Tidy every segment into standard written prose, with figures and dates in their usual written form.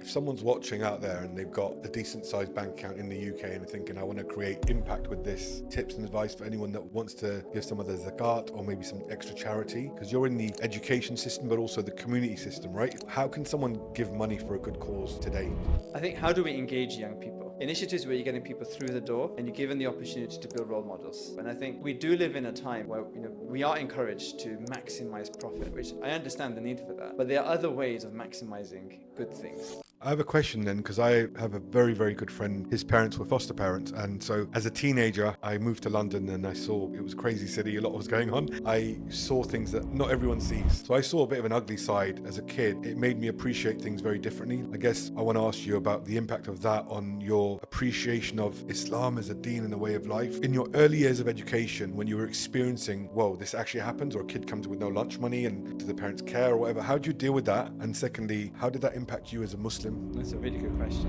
If someone's watching out there and they've got a decent sized bank account in the UK and they're thinking, I want to create impact with this, tips and advice for anyone that wants to give some of the zakat or maybe some extra charity, because you're in the education system but also the community system, right? How can someone give money for a good cause today? I think, how do we engage young people? Initiatives where you're getting people through the door and you're given the opportunity to build role models. And I think we do live in a time where we are encouraged to maximize profit, which I understand the need for that. But there are other ways of maximizing good things. I have a question then, because I have a very, very good friend. His parents were foster parents. And so as a teenager, I moved to London and I saw it was a crazy city. A lot was going on. I saw things that not everyone sees. So I saw a bit of an ugly side as a kid. It made me appreciate things very differently. I guess I want to ask you about the impact of that on your appreciation of Islam as a deen and a way of life. In your early years of education, when you were experiencing, whoa, this actually happens, or a kid comes with no lunch money and do the parents care or whatever, how do you deal with that? And secondly, how did that impact you as a Muslim? That's a really good question.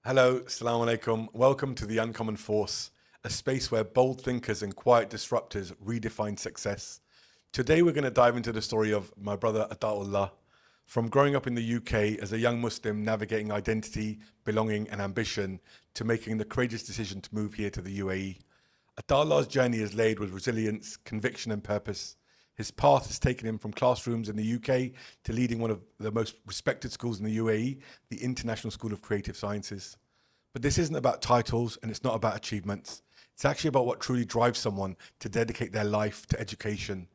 Hello, assalamu alaikum. Welcome to The Uncommon Force, a space where bold thinkers and quiet disruptors redefine success. Today we're going to dive into the story of my brother Ataullah. From growing up in the UK as a young Muslim navigating identity, belonging and ambition to making the courageous decision to move here to the UAE. Ataullah's journey is laid with resilience, conviction and purpose. His path has taken him from classrooms in the UK to leading one of the most respected schools in the UAE, the International School of Creative Sciences. But this isn't about titles and it's not about achievements. It's actually about what truly drives someone to dedicate their life to education.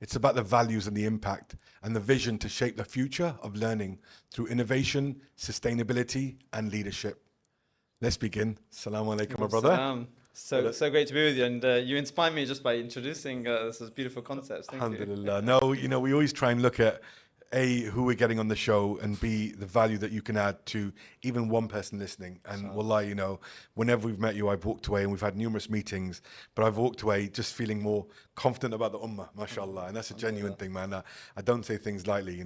It's about the values and the impact and the vision to shape the future of learning through innovation, sustainability and leadership. Let's begin. Assalamu alaikum, my brother. So great to be with you, and you inspired me just by introducing this beautiful concepts. Thank you. Alhamdulillah. No, we always try and look at A, who we're getting on the show, and B, the value that you can add to even one person listening. And wallahi, whenever we've met you, I've walked away, and we've had numerous meetings, but I've walked away just feeling more confident about the ummah, mashallah. And that's a genuine thing, man. I don't say things lightly,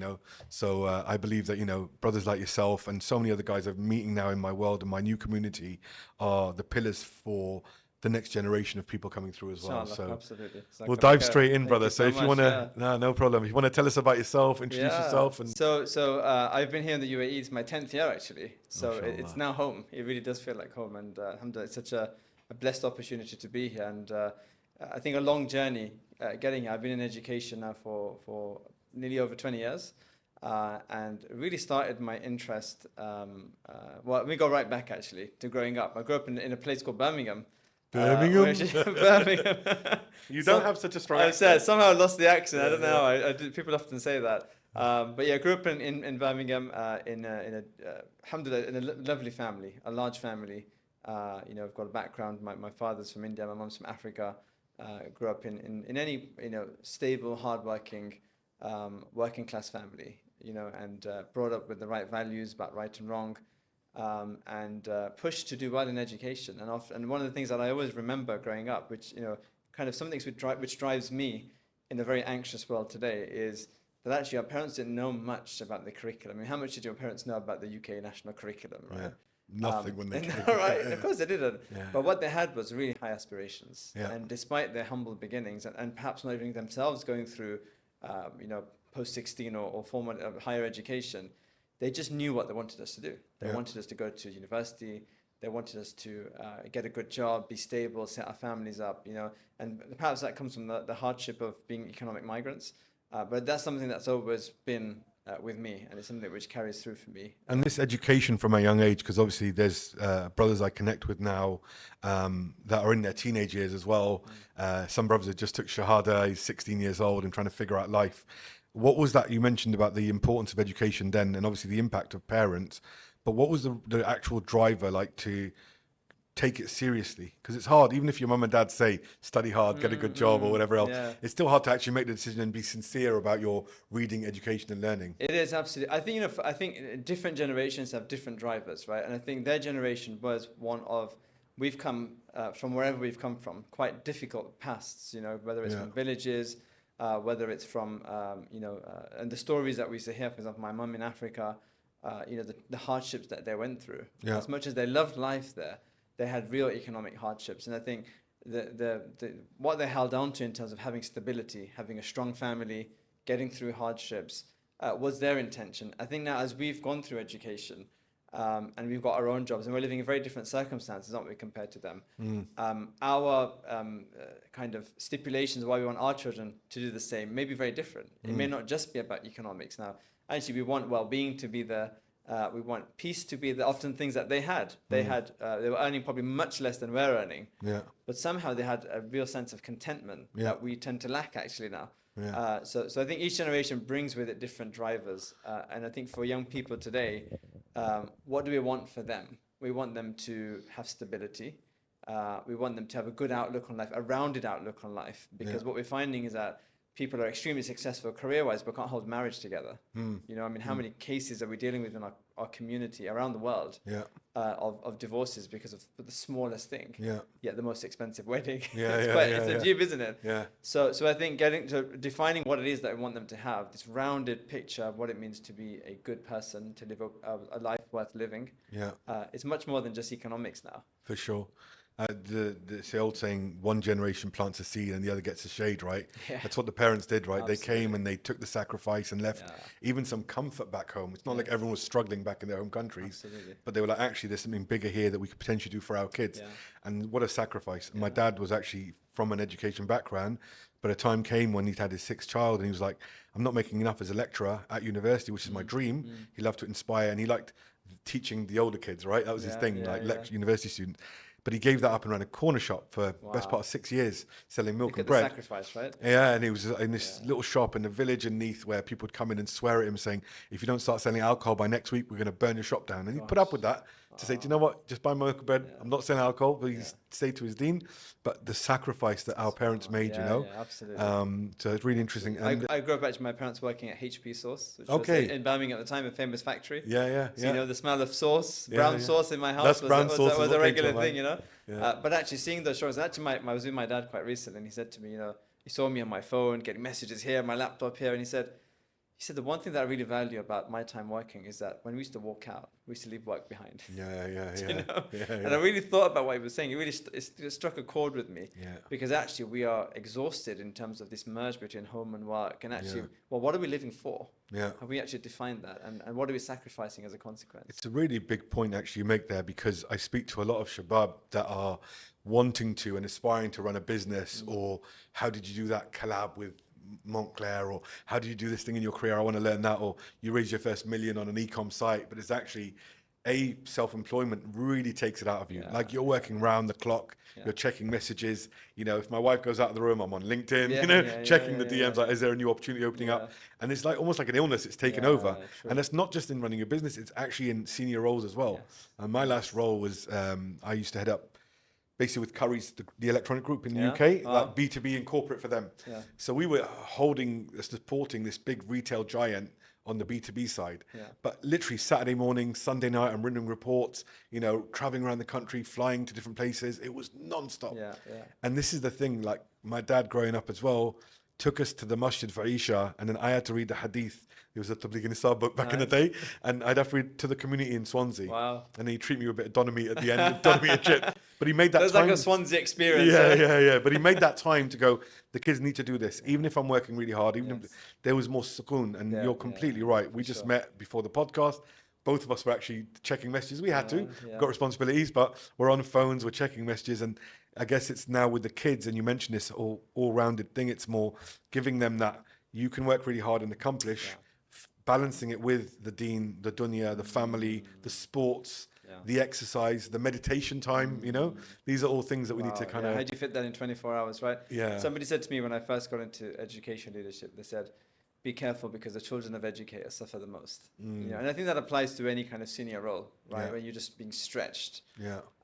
So I believe that, brothers like yourself and so many other guys I'm meeting now in my world and my new community are the pillars for the next generation of people coming through as well. Inshallah, So absolutely. we'll dive straight in, Thank brother. you So if you much, want to, no problem. If you want to tell us about yourself, introduce yourself. And So I've been here in the UAE. It's my 10th year actually. So Mashallah. it's now home. It really does feel like home, and alhamdulillah, it's such a blessed opportunity to be here. And I think a long journey getting here. I've been in education now for nearly over 20 years. And really started my interest, well, we go right back actually to growing up. I grew up in a place called Birmingham. Birmingham. You don't have such a strong accent. I said, somehow I lost the accent. I don't know. I did, people often say that. But yeah, I grew up in Birmingham alhamdulillah, in a lovely family, a large family. I've got a background. My father's from India, my mom's from Africa. Grew up in any, stable, hardworking, working class family, and brought up with the right values about right and wrong. And pushed to do well in education. And one of the things that I always remember growing up, which, kind of something which drives me in a very anxious world today, is that actually our parents didn't know much about the curriculum. I mean, how much did your parents know about the UK national curriculum, right? Yeah. Nothing when they came. Right, of course they didn't. Yeah. But what they had was really high aspirations. Yeah. And despite their humble beginnings, and perhaps not even themselves going through, post-16 or formal higher education, they just knew what they wanted us to do. They wanted us to go to university. They wanted us to get a good job, be stable, set our families up, and perhaps that comes from the hardship of being economic migrants. But that's something that's always been with me, and it's something which carries through for me. And this education from a young age, because obviously there's brothers I connect with now that are in their teenage years as well. Some brothers that just took Shahada, he's 16 years old and trying to figure out life. What was that you mentioned about the importance of education then, and obviously the impact of parents, but what was the actual driver like to take it seriously? Because it's hard, even if your mum and dad say, study hard, get a good job or whatever else, it's still hard to actually make the decision and be sincere about your reading, education and learning. It is, absolutely. I think different generations have different drivers, right? And I think their generation was one of, we've come from wherever we've come from, quite difficult pasts, whether it's from villages, whether it's from, and the stories that we used to hear, for example, my mum in Africa, the hardships that they went through. As much as they loved life there, they had real economic hardships. And I think what they held on to in terms of having stability, having a strong family, getting through hardships, was their intention. I think now as we've gone through education, and we've got our own jobs, and we're living in very different circumstances, aren't we, compared to them? Our kind of stipulations why we want our children to do the same may be very different. It may not just be about economics. Now, actually, we want well-being to be there. We want peace to be the often things that they had. They were earning probably much less than we're earning. Yeah. But somehow they had a real sense of contentment that we tend to lack actually now. Yeah. So I think each generation brings with it different drivers. And I think for young people today, what do we want for them? We want them to have stability. We want them to have a good outlook on life, a rounded outlook on life. Because what we're finding is that people are extremely successful career-wise, but can't hold marriage together. You know, I mean, how many cases are we dealing with in our community around the world of divorces because of the smallest thing, yet the most expensive wedding? It's a deep, isn't it? So I think getting to defining what it is that we want them to have, this rounded picture of what it means to be a good person, to live a life worth living. It's much more than just economics now. For sure. The old saying, one generation plants a seed and the other gets a shade, right? That's what the parents did, right? Absolutely. They came and they took the sacrifice and left even some comfort back home. It's not like everyone was struggling back in their home countries. Absolutely. But they were like, actually, there's something bigger here that we could potentially do for our kids. And what a sacrifice. My dad was actually from an education background, but a time came when he'd had his sixth child and he was like, I'm not making enough as a lecturer at university, which is my dream. He loved to inspire and he liked teaching the older kids, right? That was his thing, university students. But he gave that up and ran a corner shop for the best part of 6 years, selling milk and bread. Sacrifice, right? Yeah, and he was in this little shop in the village in Neath where people would come in and swear at him saying, if you don't start selling alcohol by next week, we're going to burn your shop down. And he put up with that to say, do you know what, just buy milk and bread. I'm not selling alcohol, but he stayed to his deen. But the sacrifice that our parents made, you know. Absolutely. So it's really interesting. And I grew up actually, my parents working at HP Sauce, which was in Birmingham at the time, a famous factory. So, you know, the smell of sauce, brown sauce in my house was a regular thing, you know. But actually seeing those shows, actually I was with my dad quite recently and he said to me, you know, he saw me on my phone, getting messages here, my laptop here, and he said, the one thing that I really value about my time working is that when we used to walk out, we used to leave work behind. You know? And I really thought about what he was saying. It really it struck a chord with me. Because actually we are exhausted in terms of this merge between home and work. And actually, well, what are we living for? Have we actually defined that? And what are we sacrificing as a consequence? It's a really big point actually you make there, because I speak to a lot of shabab that are wanting to and aspiring to run a business, or how did you do that collab with Montclair, or how do you do this thing in your career? I want to learn that. Or you raise your first million on an e-com site, but it's actually self-employment really takes it out of you. Like you're working round the clock, you're checking messages. You know, if my wife goes out of the room, I'm on LinkedIn, you know, checking the DMs, like, is there a new opportunity opening up? And it's like almost like an illness, it's taken over. True. And it's not just in running a business, it's actually in senior roles as well. And my last role was, I used to head up basically with Currys, the electronic group in the UK, like B2B and corporate for them. So we were supporting this big retail giant on the B2B side. But literally Saturday morning, Sunday night, I'm running reports, you know, traveling around the country, flying to different places. It was nonstop. And this is the thing, like my dad growing up as well, took us to the masjid for Isha, and then I had to read the hadith. It was a Tabligh Nisab book back in the day, and I'd have to read to the community in Swansea. And he'd treat me with a bit of doner meat at the end, doner meat and chip. But he made that time. That's like a Swansea experience. But he made that time to go, the kids need to do this. Even if I'm working really hard, even if there was more sukoon, and you're completely right. We just met before the podcast. Both of us were actually checking messages. We had to, got responsibilities, but we're on phones, we're checking messages. And I guess it's now with the kids, and you mentioned this all-rounded thing, it's more giving them that you can work really hard and accomplish, balancing it with the deen, the dunya, the family, the sports, the exercise, the meditation time, you know? These are all things that we need to kind of... How do you fit that in 24 hours, right? Somebody said to me when I first got into education leadership, they said, be careful because the children of educators suffer the most. You know, and I think that applies to any kind of senior role, right? Where you're just being stretched.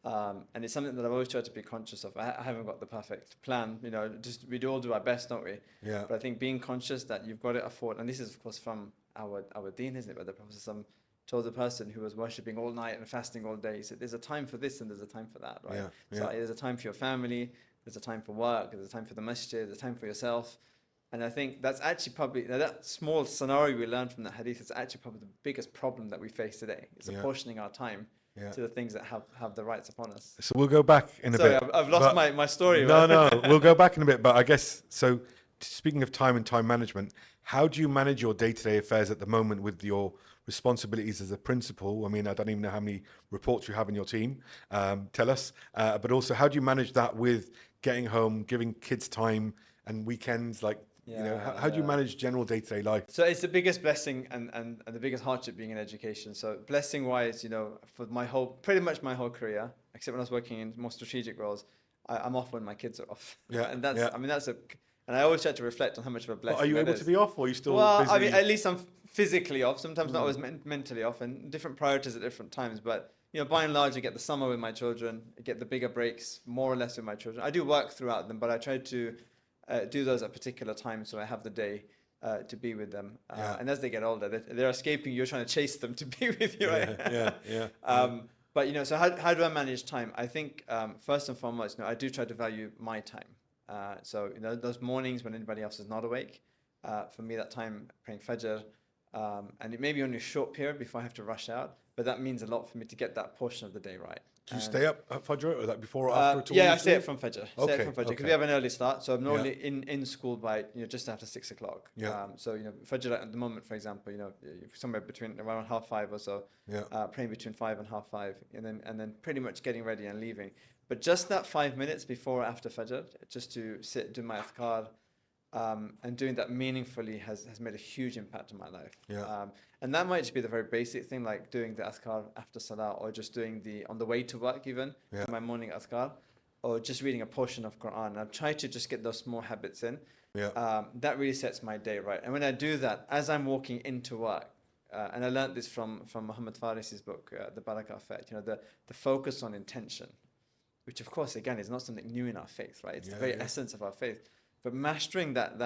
And it's something that I've always tried to be conscious of. I haven't got the perfect plan, you know, just we all do our best, don't we? But I think being conscious that you've got to afford, and this is of course from our Deen, isn't it? Where the Prophet told the person who was worshipping all night and fasting all day, he said, there's a time for this and there's a time for that, right? So there's a time for your family, there's a time for work, there's a time for the masjid, there's a time for yourself. And I think that's actually probably, that small scenario we learned from that hadith is actually probably the biggest problem that we face today. It's apportioning our time to the things that have the rights upon us. So we'll go back in a Sorry, bit. I've lost my story. No, we'll go back in a bit. But I guess, so speaking of time and time management, how do you manage your day-to-day affairs at the moment with your responsibilities as a principal? I mean, I don't even know how many reports you have in your team. Tell us. But also, how do you manage that with getting home, giving kids time and weekends? Like, how do you manage general day-to-day life? So it's the biggest blessing and the biggest hardship being in education. So blessing wise, for pretty much my whole career, except when I was working in more strategic roles, I'm off when my kids are off. Yeah. And and I always try to reflect on how much of a blessing. But are you able to be off, or are you still busy? I mean, at least I'm physically off. Sometimes not always mentally off, and different priorities at different times. But by and large, I get the summer with my children. I get the bigger breaks more or less with my children. I do work throughout them, but I try to do those at particular times, so I have the day to be with them. And as they get older, they're escaping. You're trying to chase them to be with you, right? But so how do I manage time? I think first and foremost, I do try to value my time. So those mornings when anybody else is not awake, for me that time praying Fajr, and it may be only a short period before I have to rush out, but that means a lot for me to get that portion of the day right. Do you stay up at Fajr, or that before or after? Yeah, I stay up from Fajr. Okay. Because we have an early start, so I'm normally in school by just after 6 o'clock. Yeah. So Fajr at the moment, for example, somewhere between around 5:30 or so. Praying between 5 and 5:30, and then pretty much getting ready and leaving. But just that 5 minutes before or after Fajr, just to sit, do my adhkar, and doing that meaningfully has made a huge impact on my life. And that might just be the very basic thing, like doing the adhkar after salah, or just doing on the way to work even, my morning adhkar, or just reading a portion of Quran. I've tried to just get those small habits in. That really sets my day right. And when I do that, as I'm walking into work, and I learned this from Muhammad Farisi's book, The Barakah Effect, the focus on intention, which of course, again, is not something new in our faith, right? It's the very essence of our faith. But mastering that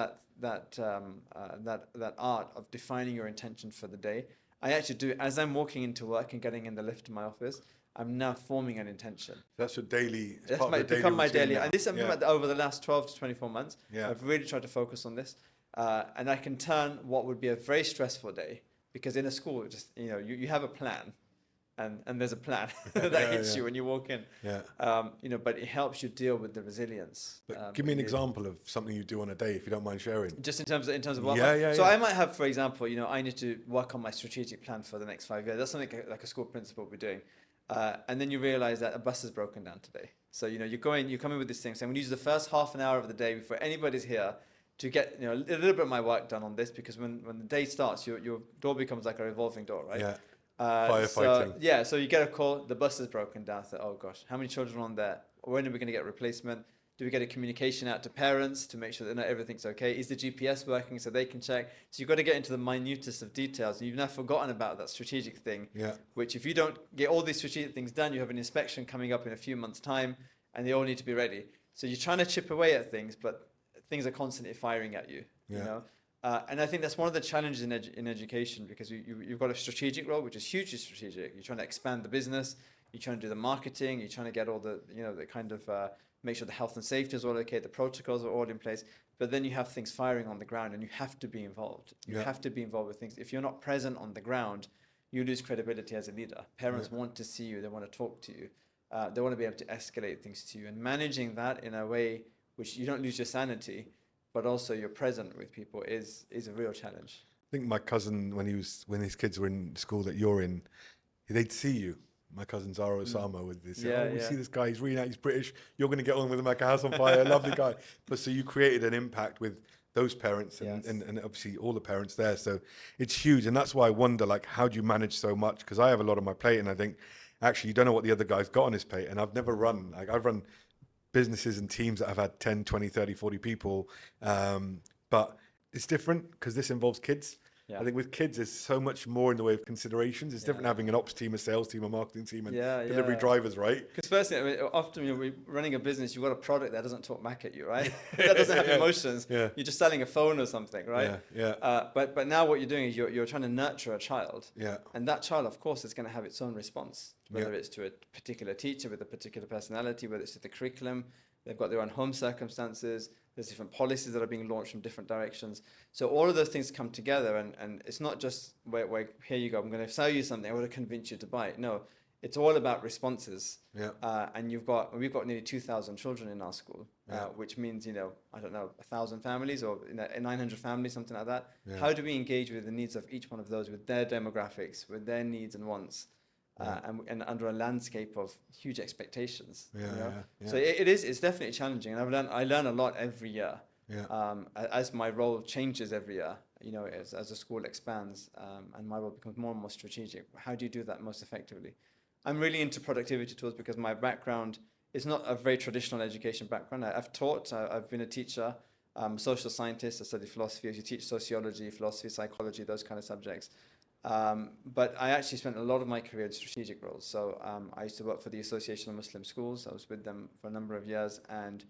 art of defining your intention for the day, I actually do as I'm walking into work and getting in the lift to my office. I'm now forming an intention. That's your daily. That's become my daily. And this is something that over the last 12 to 24 months, I've really tried to focus on this, and I can turn what would be a very stressful day, because in a school, just you have a plan. And there's a plan that hits you when you walk in. But it helps you deal with the resilience. But give me an example of something you do on a day, if you don't mind sharing. Just in terms of what. So I might have, for example, I need to work on my strategic plan for the next 5 years. That's something like a school principal will be doing. And then you realize that a bus has broken down today. So you come in with this thing. So I'm going to use the first half an hour of the day before anybody's here to get a little bit of my work done on this, because when the day starts, your door becomes like a revolving door, right? Firefighting. So you get a call, the bus is broken down. So, oh gosh, how many children are on there? When are we going to get a replacement? Do we get a communication out to parents to make sure that everything's okay? Is the GPS working so they can check? So you've got to get into the minutest of details. And you've now forgotten about that strategic thing, which if you don't get all these strategic things done, you have an inspection coming up in a few months' time, and they all need to be ready. So you're trying to chip away at things, but things are constantly firing at you, and I think that's one of the challenges in education, because you've got a strategic role, which is hugely strategic. You're trying to expand the business. You're trying to do the marketing. You're trying to get all the, the kind of make sure the health and safety is all okay, the protocols are all in place. But then you have things firing on the ground, and you have to be involved. You have to be involved with things. If you're not present on the ground, you lose credibility as a leader. Parents want to see you. They want to talk to you. They want to be able to escalate things to you. And managing that in a way which you don't lose your sanity, but also you're present with people is a real challenge. I think my cousin, when his kids were in school that you're in, they'd see you. My cousin Zara Osama with this. We see this guy, he's really nice, he's British. You're going to get on with him like a house on fire. Lovely guy. But so you created an impact with those parents and obviously all the parents there. So it's huge. And that's why I wonder, like, how do you manage so much? Because I have a lot on my plate, and I think, actually, you don't know what the other guy's got on his plate. And I've never run, I've run businesses and teams that have had 10, 20, 30, 40 people. But it's different because this involves kids. I think with kids, there's so much more in the way of considerations. It's different having an ops team, a sales team, a marketing team, and delivery drivers, right? Because firstly, often we're running a business, you've got a product that doesn't talk back at you, right? That doesn't have emotions. You're just selling a phone or something, right? But now what you're doing is you're trying to nurture a child. And that child, of course, is going to have its own response, whether it's to a particular teacher with a particular personality, whether it's to the curriculum. They've got their own home circumstances. There's different policies that are being launched from different directions. So all of those things come together, and it's not just where here you go, I'm going to sell you something, I want to convince you to buy it. No, it's all about responses. Yeah. And we've got nearly 2,000 children in our school, Yeah. which means, I don't know, 1,000 families or 900 families, something like that. Yeah. How do we engage with the needs of each one of those, with their demographics, with their needs and wants, and under a landscape of huge expectations? So it's definitely challenging, and I learn a lot every year. Yeah. As my role changes every year, as the school expands, and my role becomes more and more strategic. How do you do that most effectively? I'm really into productivity tools because my background is not a very traditional education background. I've taught, I've been a teacher, social scientist, I studied philosophy, as you teach sociology, philosophy, psychology, those kind of subjects. But I actually spent a lot of my career in strategic roles. So I used to work for the Association of Muslim Schools. I was with them for a number of years, and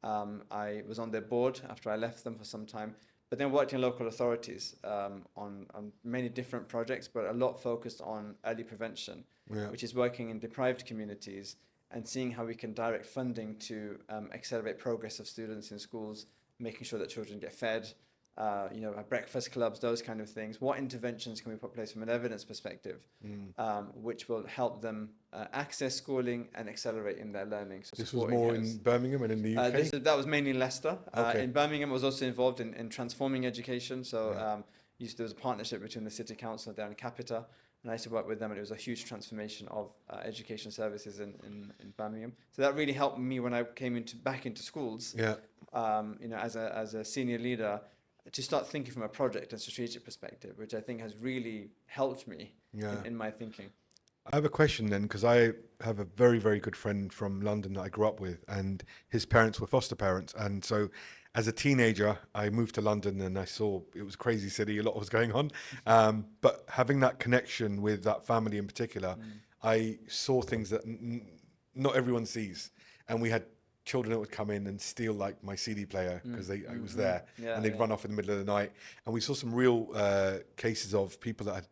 I was on their board after I left them for some time. But then worked in local authorities on many different projects, but a lot focused on early prevention, which is working in deprived communities and seeing how we can direct funding to accelerate progress of students in schools, making sure that children get fed, breakfast clubs, those kind of things. What interventions can we put in place from an evidence perspective, which will help them access schooling and accelerate in their learning? So this was more in Birmingham and in the UK? That was mainly in Leicester. Okay. In Birmingham, I was also involved in transforming education. So there was a partnership between the City Council there and Capita, and I used to work with them, and it was a huge transformation of education services in Birmingham. So that really helped me when I came back into schools. Yeah. As a senior leader, to start thinking from a project and strategic perspective, which I think has really helped me in my thinking. I have a question then, because I have a very, very good friend from London that I grew up with, and his parents were foster parents. And so as a teenager, I moved to London and I saw it was a crazy city, a lot was going on. But having that connection with that family in particular, I saw things that not everyone sees. And we had children that would come in and steal like my CD player because I was there, and they'd run off in the middle of the night. And we saw some real cases of people that had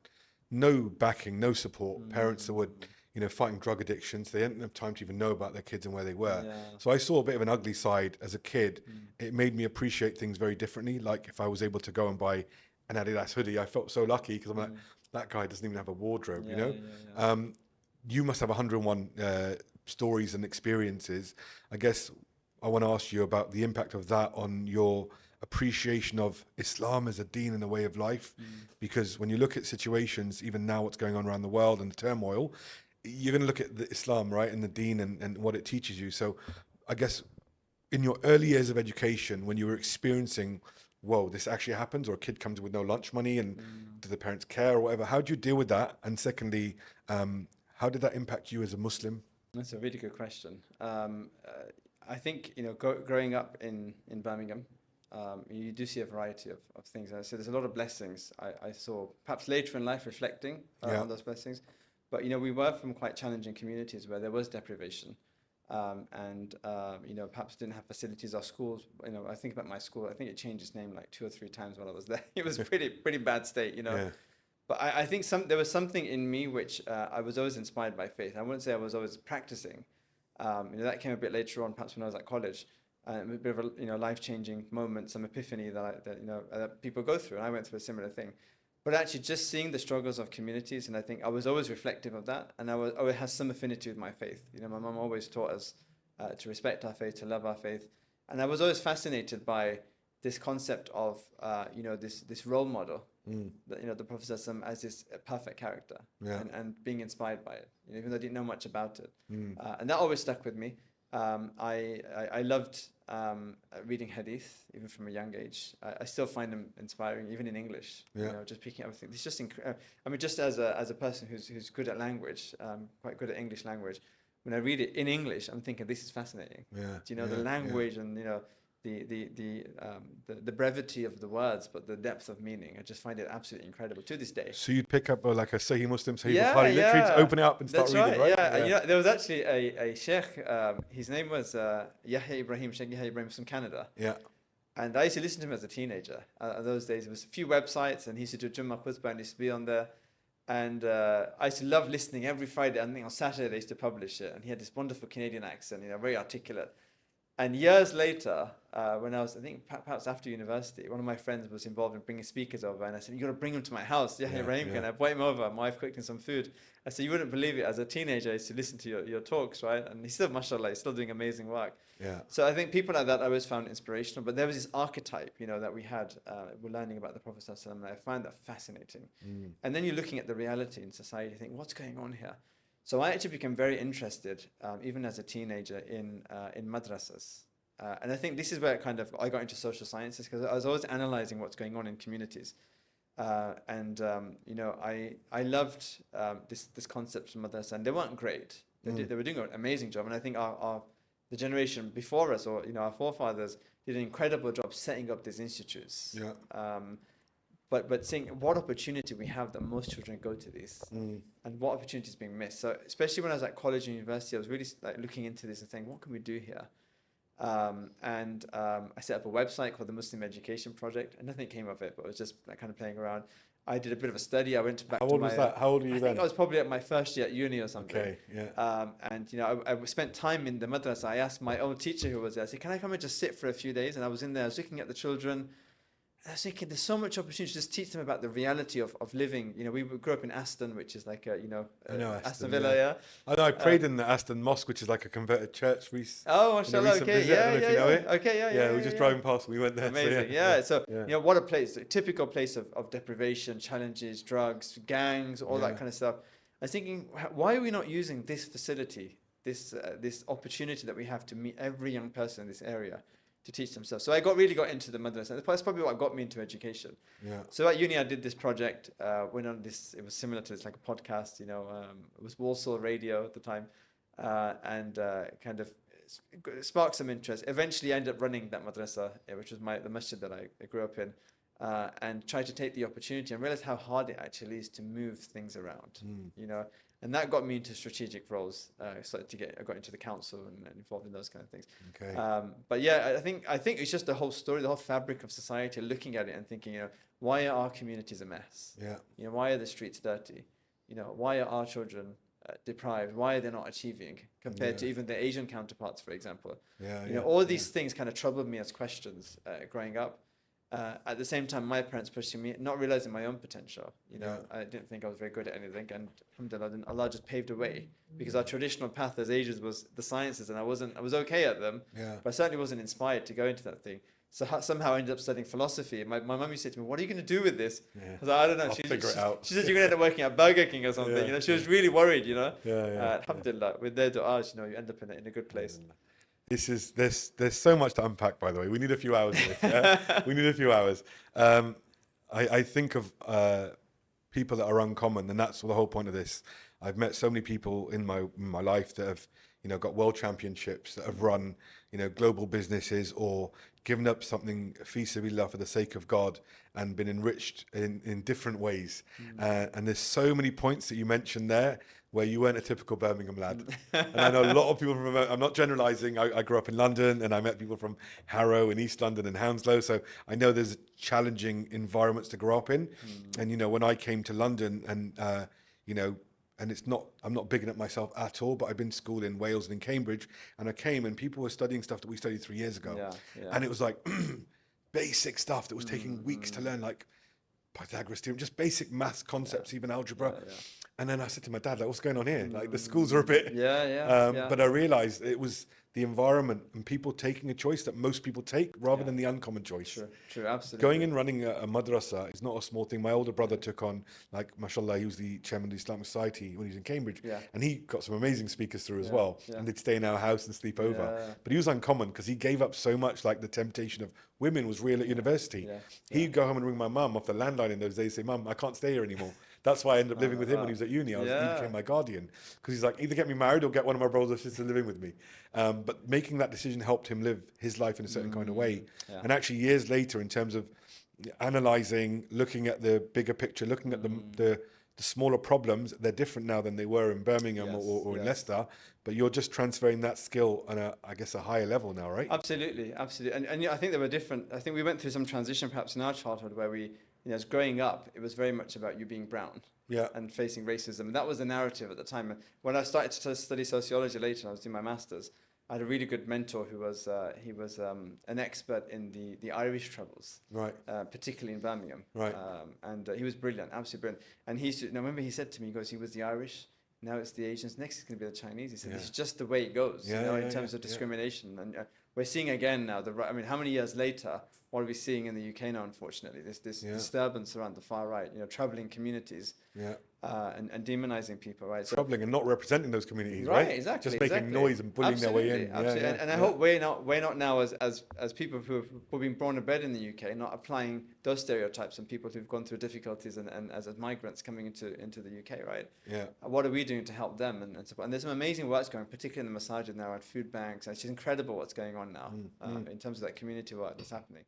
no backing, no support, parents that would, fighting drug addictions. They didn't have time to even know about their kids and where they were. So I saw a bit of an ugly side as a kid. It made me appreciate things very differently. Like if I was able to go and buy an Adidas hoodie, I felt so lucky because I'm like, that guy doesn't even have a wardrobe, You must have 101 stories and experiences. I guess I want to ask you about the impact of that on your appreciation of Islam as a deen and a way of life, because when you look at situations, even now what's going on around the world and the turmoil, you're going to look at the Islam, right, and the deen and what it teaches you. So I guess in your early years of education, when you were experiencing, whoa, this actually happens, or a kid comes with no lunch money, and do the parents care or whatever, how do you deal with that? And secondly, how did that impact you as a Muslim? That's a really good question. I think, growing up in Birmingham, you do see a variety of things. And so there's a lot of blessings I saw, perhaps later in life, reflecting on those blessings. But, we were from quite challenging communities where there was deprivation. And perhaps didn't have facilities or schools. I think about my school, I think it changed its name like 2 or 3 times while I was there. It was pretty bad state, But I think there was something in me which I was always inspired by faith. I wouldn't say I was always practicing. That came a bit later on, perhaps when I was at college. A bit of a life-changing moment, some epiphany that people go through, and I went through a similar thing. But actually, just seeing the struggles of communities, and I think I was always reflective of that, and I always has some affinity with my faith. My mum always taught us to respect our faith, to love our faith, and I was always fascinated by this concept of this role model, that the Prophet as this perfect character, and being inspired by it, even though I didn't know much about it, and that always stuck with me. I loved reading hadith even from a young age. I still find them inspiring, even in English. Just picking up things. It's just just as a person who's good at language, quite good at English language. When I read it in English, I'm thinking this is fascinating. The language and the brevity of the words, but the depth of meaning. I just find it absolutely incredible to this day. So you'd pick up like a Sahih Muslim, Sahih Bukhari, literally to open it up and start reading, right? There was actually a sheikh, his name was Sheikh Yahya Ibrahim from Canada. And I used to listen to him as a teenager. Those days, there was a few websites, and he used to do Jummah Khutbah, and he used to be on there. And I used to love listening every Friday. I think on Saturday they used to publish it, and he had this wonderful Canadian accent, very articulate. And years later, when I was, I think perhaps after university, one of my friends was involved in bringing speakers over, and I said, "You got to bring them to my house." Yeah, Reshaping. And I brought him over. My wife cooked him some food. I said, "You wouldn't believe it. As a teenager, I used to listen to your talks, right?" And he's still, mashallah, he's still doing amazing work. Yeah. So I think people like that I always found inspirational. But there was this archetype, that we had. We're learning about the Prophet ﷺ, and I find that fascinating. And then you're looking at the reality in society, you think, what's going on here? So I actually became very interested, even as a teenager, in madrasas. And I think this is where I got into social sciences, because I was always analyzing what's going on in communities. I loved this concept of madrasa, and they weren't great. They were doing an amazing job, and I think the generation before us, or our forefathers, did an incredible job setting up these institutes. Yeah. But seeing what opportunity we have that most children go to these, and what opportunity is being missed. So especially when I was at college and university, I was really looking into this and saying, what can we do here? I set up a website called the Muslim Education Project, and nothing came of it, but it was just kind of playing around. I did a bit of a study. I went back. How old was that? How old were you then? I think I was probably at my first year at uni or something. Okay, yeah. I spent time in the madrasa. I asked my own teacher who was there, I said, "Can I come and just sit for a few days?" And I was in there. I was looking at the children. I was thinking, there's so much opportunity to just teach them about the reality of living. We grew up in Aston, which is like I know Aston Villa, yeah. I know. I prayed in the Aston Mosque, which is like a converted church. Oh, mashallah, okay, Yeah, we were just driving past. We went there. Amazing, So what a place! A typical place of deprivation, challenges, drugs, gangs, all that kind of stuff. I was thinking, why are we not using this facility, this opportunity that we have to meet every young person in this area, to teach themselves? So I really got into the madrasa. That's probably what got me into education. Yeah. So at uni, I did this project. Went on this. It was similar to, it's like a podcast. It was Walsall Radio at the time, and kind of sparked some interest. Eventually, I ended up running that madrasa, which was the masjid that I grew up in, and tried to take the opportunity and realized how hard it actually is to move things around. And that got me into strategic roles. I got into the council and involved in those kind of things. Okay. But yeah, I think it's just the whole story, the whole fabric of society, looking at it and thinking, why are our communities a mess? Yeah. Why are the streets dirty? Why are our children deprived? Why are they not achieving compared to even their Asian counterparts, for example? All these things kind of troubled me as questions growing up. At the same time, my parents pushing me, not realizing my own potential. I didn't think I was very good at anything, and alhamdulillah, Allah just paved a way, because our traditional path as Asians was the sciences, and I was okay at them, but I certainly wasn't inspired to go into that thing. So somehow I ended up studying philosophy. My mum used to say to me, "What are you going to do with this?" I was like, "I don't know." I'll figure it out. She said, "You're going to end up working at Burger King or something." She was really worried. Alhamdulillah, with their du'as, you end up in a good place. There's so much to unpack, by the way. We need a few hours of this. We need a few hours. I think of people that are uncommon, and that's the whole point of this. I've met so many people in my life that have got world championships, that have run global businesses, or given up something fi sabilillah for the sake of God, and been enriched in different ways. And there's so many points that you mentioned there where you weren't a typical Birmingham lad. And I know a lot of people from, I'm not generalizing, I grew up in London, and I met people from Harrow and East London and Hounslow, so I know there's challenging environments to grow up in. And when I came to London, and and I'm not bigging up myself at all, but I've been to school in Wales and in Cambridge, and I came and people were studying stuff that we studied 3 years ago. And it was like basic stuff that was taking weeks to learn, like Pythagoras theorem, just basic maths concepts, even algebra. And then I said to my dad, like, what's going on here? Like, the schools are a bit... But I realized it was the environment and people taking a choice that most people take rather than the uncommon choice. True, absolutely. Going and running a madrasa is not a small thing. My older brother took on, like, mashallah, he was the chairman of the Islamic Society when he was in Cambridge. And he got some amazing speakers through as well. And they'd stay in our house and sleep over. But he was uncommon because he gave up so much. Like, the temptation of women was real at university. He'd go home and ring my mum off the landline in those days, say, "Mum, I can't stay here anymore." That's why I ended up living with him when he was at uni. He became my guardian, because he's like, either get me married or get one of my brothers or sisters living with me. But making that decision helped him live his life in a certain kind of way. And actually, years later, in terms of analysing, looking at the bigger picture, looking at the smaller problems, they're different now than they were in Birmingham or in Leicester. But you're just transferring that skill on a higher level now, right? Absolutely. And I think they were different. I think we went through some transition perhaps in our childhood where we, as growing up, it was very much about you being brown and facing racism. And that was the narrative at the time. And when I started to study sociology later, I was doing my master's, I had a really good mentor who was an expert in the Irish troubles, Right. particularly in Birmingham. Right. And he was brilliant, absolutely brilliant. And he used to, now remember he said to me, he goes, he was the Irish, now it's the Asians, next is going to be the Chinese. He said, Yeah. this is just the way it goes, Yeah, you know, yeah, in terms yeah, of discrimination. And we're seeing again now, I mean, how many years later, what are we seeing in the UK now, unfortunately? This Yeah. disturbance around the far right, you know, troubling communities. Yeah. And demonizing people, right? So, Troubling and not representing those communities, right, right? exactly, Just making exactly. noise and bullying their way in. Absolutely. Yeah, And I hope we're not now as people who've been born and bred in the UK, not applying those stereotypes on people who've gone through difficulties and as migrants coming into the UK, right? Yeah. What are we doing to help them and support? And there's some amazing work going, particularly in the masajid now, around food banks. And it's just incredible what's going on now in terms of that community work that's happening.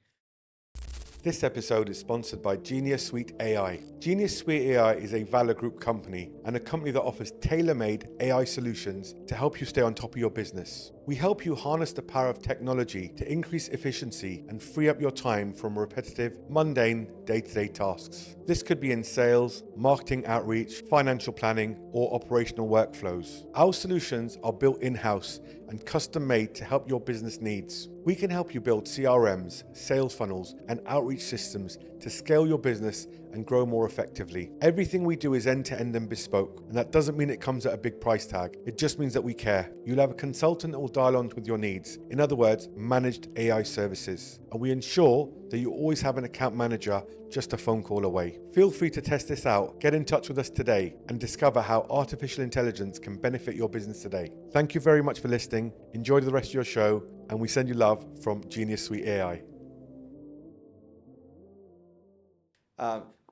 This episode is sponsored by Genius Suite AI. Genius Suite AI is a Valor Group company and a company that offers tailor-made AI solutions to help you stay on top of your business. We help you harness the power of technology to increase efficiency and free up your time from repetitive, mundane, day-to-day tasks. This could be in sales, marketing outreach, financial planning, or operational workflows. Our solutions are built in-house and custom-made to help your business needs. We can help you build CRMs, sales funnels, and outreach systems to scale your business and grow more effectively. Everything we do is end-to-end and bespoke, and that doesn't mean it comes at a big price tag. It just means that we care. You'll have a consultant that will dial on with your needs. In other words, managed AI services. And we ensure that you always have an account manager just a phone call away. Feel free to test this out. Get in touch with us today and discover how artificial intelligence can benefit your business today. Thank you very much for listening. Enjoy the rest of your show, and we send you love from Genius Suite AI.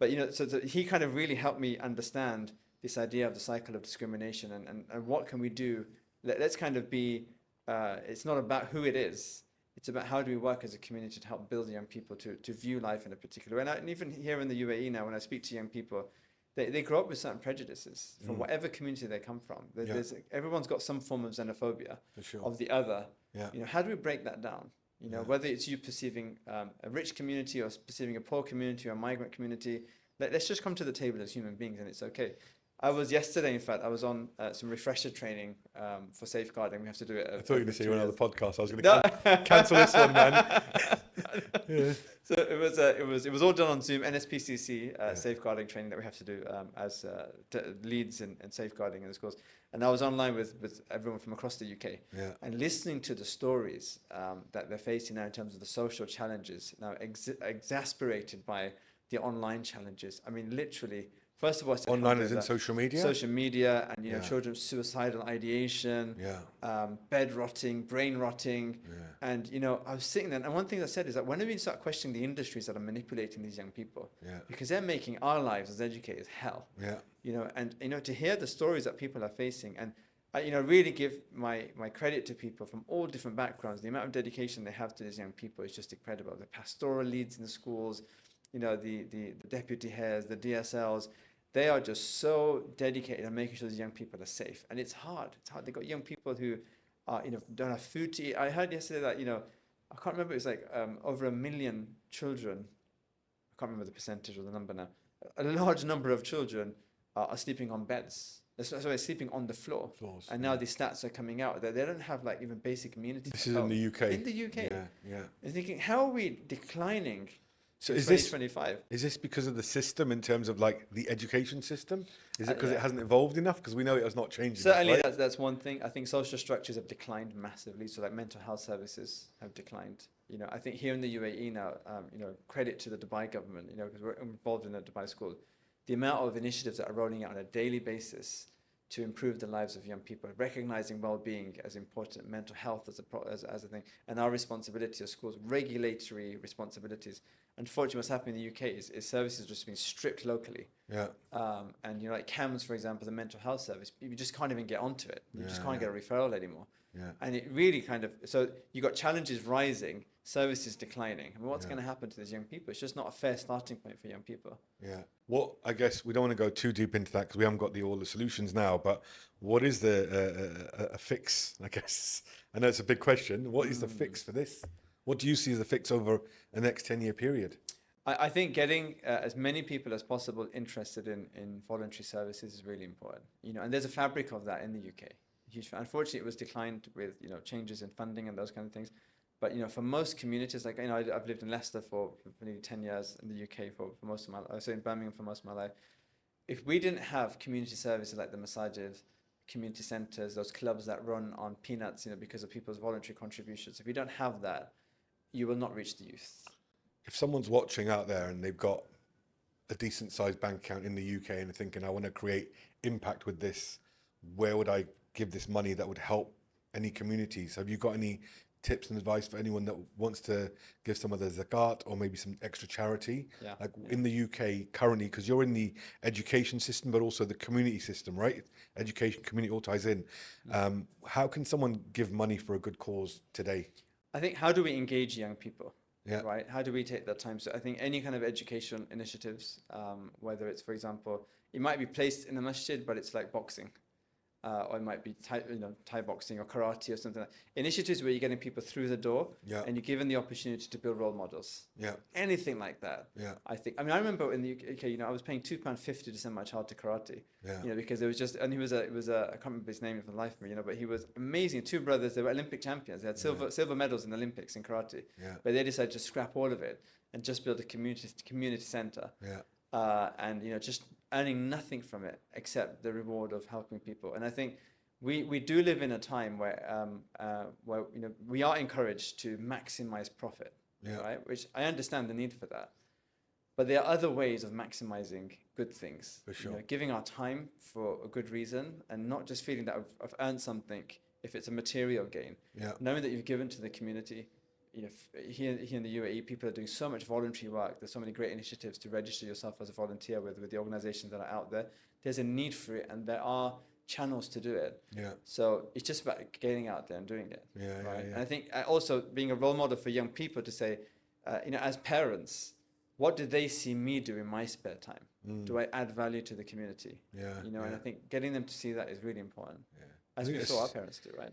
But you know, so he kind of really helped me understand this idea of the cycle of discrimination and what can we do. Let's kind of be. It's not about who it is. It's about how do we work as a community to help build young people to view life in a particular way. And even here in the UAE now, when I speak to young people, they grow up with certain prejudices from whatever community they come from. Everyone's got some form of xenophobia of the other. Yeah. You know, how do we break that down? You know, whether it's you perceiving a rich community or perceiving a poor community or a migrant community, let's just come to the table as human beings and it's okay. I was yesterday, in fact, I was on some refresher training for safeguarding. We have to do it. I thought you were going to say you were on another podcast. I was going to cancel this one, man. Yeah. So it was all done on Zoom, NSPCC safeguarding training that we have to do as leads in safeguarding in this course. And I was online with everyone from across the UK and listening to the stories that they're facing now in terms of the social challenges, now exasperated by the online challenges. I mean, literally, first of all, online is in social media? Social media and, you know, children's suicidal ideation, bed rotting, brain rotting. And, you know, I was sitting there, and one thing I said is that when do we start questioning the industries that are manipulating these young people? Because they're making our lives as educators hell. You know, and, you know, to hear the stories that people are facing, and I, you know, really give my credit to people from all different backgrounds. The amount of dedication they have to these young people is just incredible. The pastoral leads in the schools, you know, the deputy heads, the DSLs, they are just so dedicated on making sure these young people are safe. And it's hard. It's hard. They've got young people who are, you know, don't have food to eat. I heard yesterday that, you know, I can't remember, it was like over 1 million children, I can't remember the percentage or the number now, a large number of children are sleeping on beds. Sorry, sleeping on the floor. And now these stats are coming out that they don't have like even basic immunity. This is in the UK. In the UK. Yeah. And thinking, how are we declining? So in is 2025? Is this because of the system in terms of like the education system? Is it because it hasn't evolved enough? Because we know it has not changed. Certainly, enough, right? that's one thing. I think social structures have declined massively. So like mental health services have declined. You know, I think here in the UAE now, you know, credit to the Dubai government, you know, because we're involved in a Dubai school, the amount of initiatives that are rolling out on a daily basis to improve the lives of young people, recognizing well-being as important, mental health as a thing, and our responsibility as schools, regulatory responsibilities. Unfortunately, what's happening in the UK is services just being stripped locally. And, you know, like CAMS, for example, the mental health service, you just can't even get onto it. You just can't get a referral anymore. And it really kind of, so you got challenges rising, services declining. I mean, what's going to happen to these young people? It's just not a fair starting point for young people. Well, I guess we don't want to go too deep into that because we haven't got all the solutions now, but what is a fix, I guess? I know it's a big question. What is the fix for this? What do you see as the fix over the next 10-year period? I think getting as many people as possible interested in voluntary services is really important. You know, and there's a fabric of that in the UK. huge. Unfortunately, it was declined with changes in funding and those kind of things. But for most communities, like I've lived in Leicester for nearly 10 years, in the UK for most of my life. I was in Birmingham for most of my life. If we didn't have community services like the masajid, community centres, those clubs that run on peanuts, because of people's voluntary contributions, if we don't have that, you will not reach the youth. If someone's watching out there and they've got a decent sized bank account in the UK and they're thinking, I want to create impact with this, where would I give this money that would help any communities? Have you got any tips and advice for anyone that wants to give some of the zakat or maybe some extra charity? In the UK currently, because you're in the education system, but also the community system, right? Education, community all ties in. How can someone give money for a good cause today? I think, how do we engage young people? Yeah. Right? How do we take that time? So I think any kind of education initiatives, whether it's, for example, it might be placed in the masjid, but it's like boxing. Or it might be Thai boxing or karate or something like that. Initiatives where you're getting people through the door and you're given the opportunity to build role models. Yeah. Anything like that. Yeah. I remember in the UK, I was paying £2.50 to send my child to karate. Yeah. Because it was just, and I can't remember his name for the life of me, but he was amazing. Two brothers, they were Olympic champions. They had silver medals in the Olympics in karate. Yeah. But they decided to scrap all of it and just build a community center. Yeah. And just earning nothing from it except the reward of helping people. And I think we do live in a time where we are encouraged to maximize profit, right? Which I understand the need for that, but there are other ways of maximizing good things. For sure. Giving our time for a good reason and not just feeling that I've earned something if it's a material gain. Yeah. Knowing that you've given to the community. Here in the UAE, people are doing so much voluntary work. There's so many great initiatives to register yourself as a volunteer with the organizations that are out there. There's a need for it, and there are channels to do it. Yeah. So it's just about getting out there and doing it. Yeah. Right. And I think also being a role model for young people to say, as parents, what do they see me do in my spare time? Do I add value to the community? Yeah. And I think getting them to see that is really important. Yeah. As we saw our parents do, right?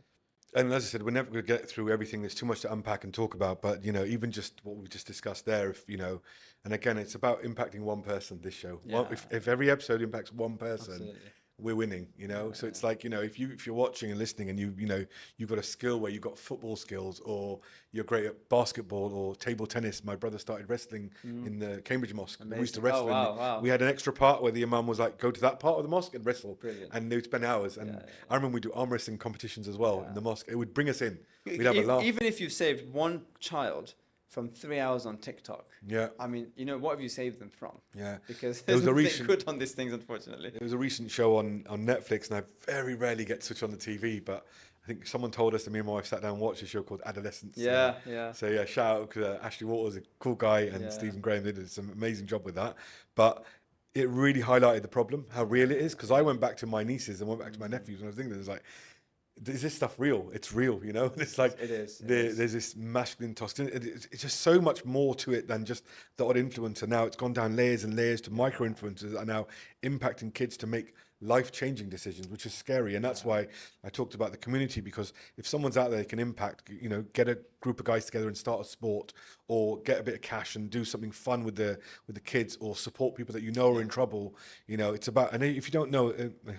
And as I said, we're never going to get through everything. There's too much to unpack and talk about. But, even just what we just discussed there, and again, it's about impacting one person, this show. Yeah. If every episode impacts one person, Absolutely. we're winning, So it's like, if you're watching and listening and you've got a skill where you've got football skills or you're great at basketball or table tennis. My brother started wrestling in the Cambridge Mosque. Amazing. We used to wrestle. Wow. We had an extra part where the imam was like, go to that part of the mosque and wrestle. Brilliant. And they would spend hours. And I remember we do arm wrestling competitions as well in the mosque. It would bring us in. We'd have a laugh. Even if you've saved one child from 3 hours on TikTok. Yeah. I mean, what have you saved them from? Yeah. Because There was there's a nothing good on these things, unfortunately. There was a recent show on Netflix, and I very rarely get to switch on the TV, but I think someone told us that me and my wife sat down and watched a show called Adolescence. Yeah. So yeah, shout out to Ashley Waters, a cool guy, and Stephen Graham did some amazing job with that. But it really highlighted the problem, how real it is, because I went back to my nieces and went back to my nephews, and I was thinking, it's like, is this stuff real? It's real, And it's like It is. There's this masculine toxicity. It's just so much more to it than just the odd influencer. Now it's gone down layers and layers to micro influencers that are now impacting kids to make life-changing decisions, which is scary. And that's why I talked about the community, because if someone's out there that can impact, get a group of guys together and start a sport, or get a bit of cash and do something fun with the kids, or support people that are in trouble. It's about, and if you don't know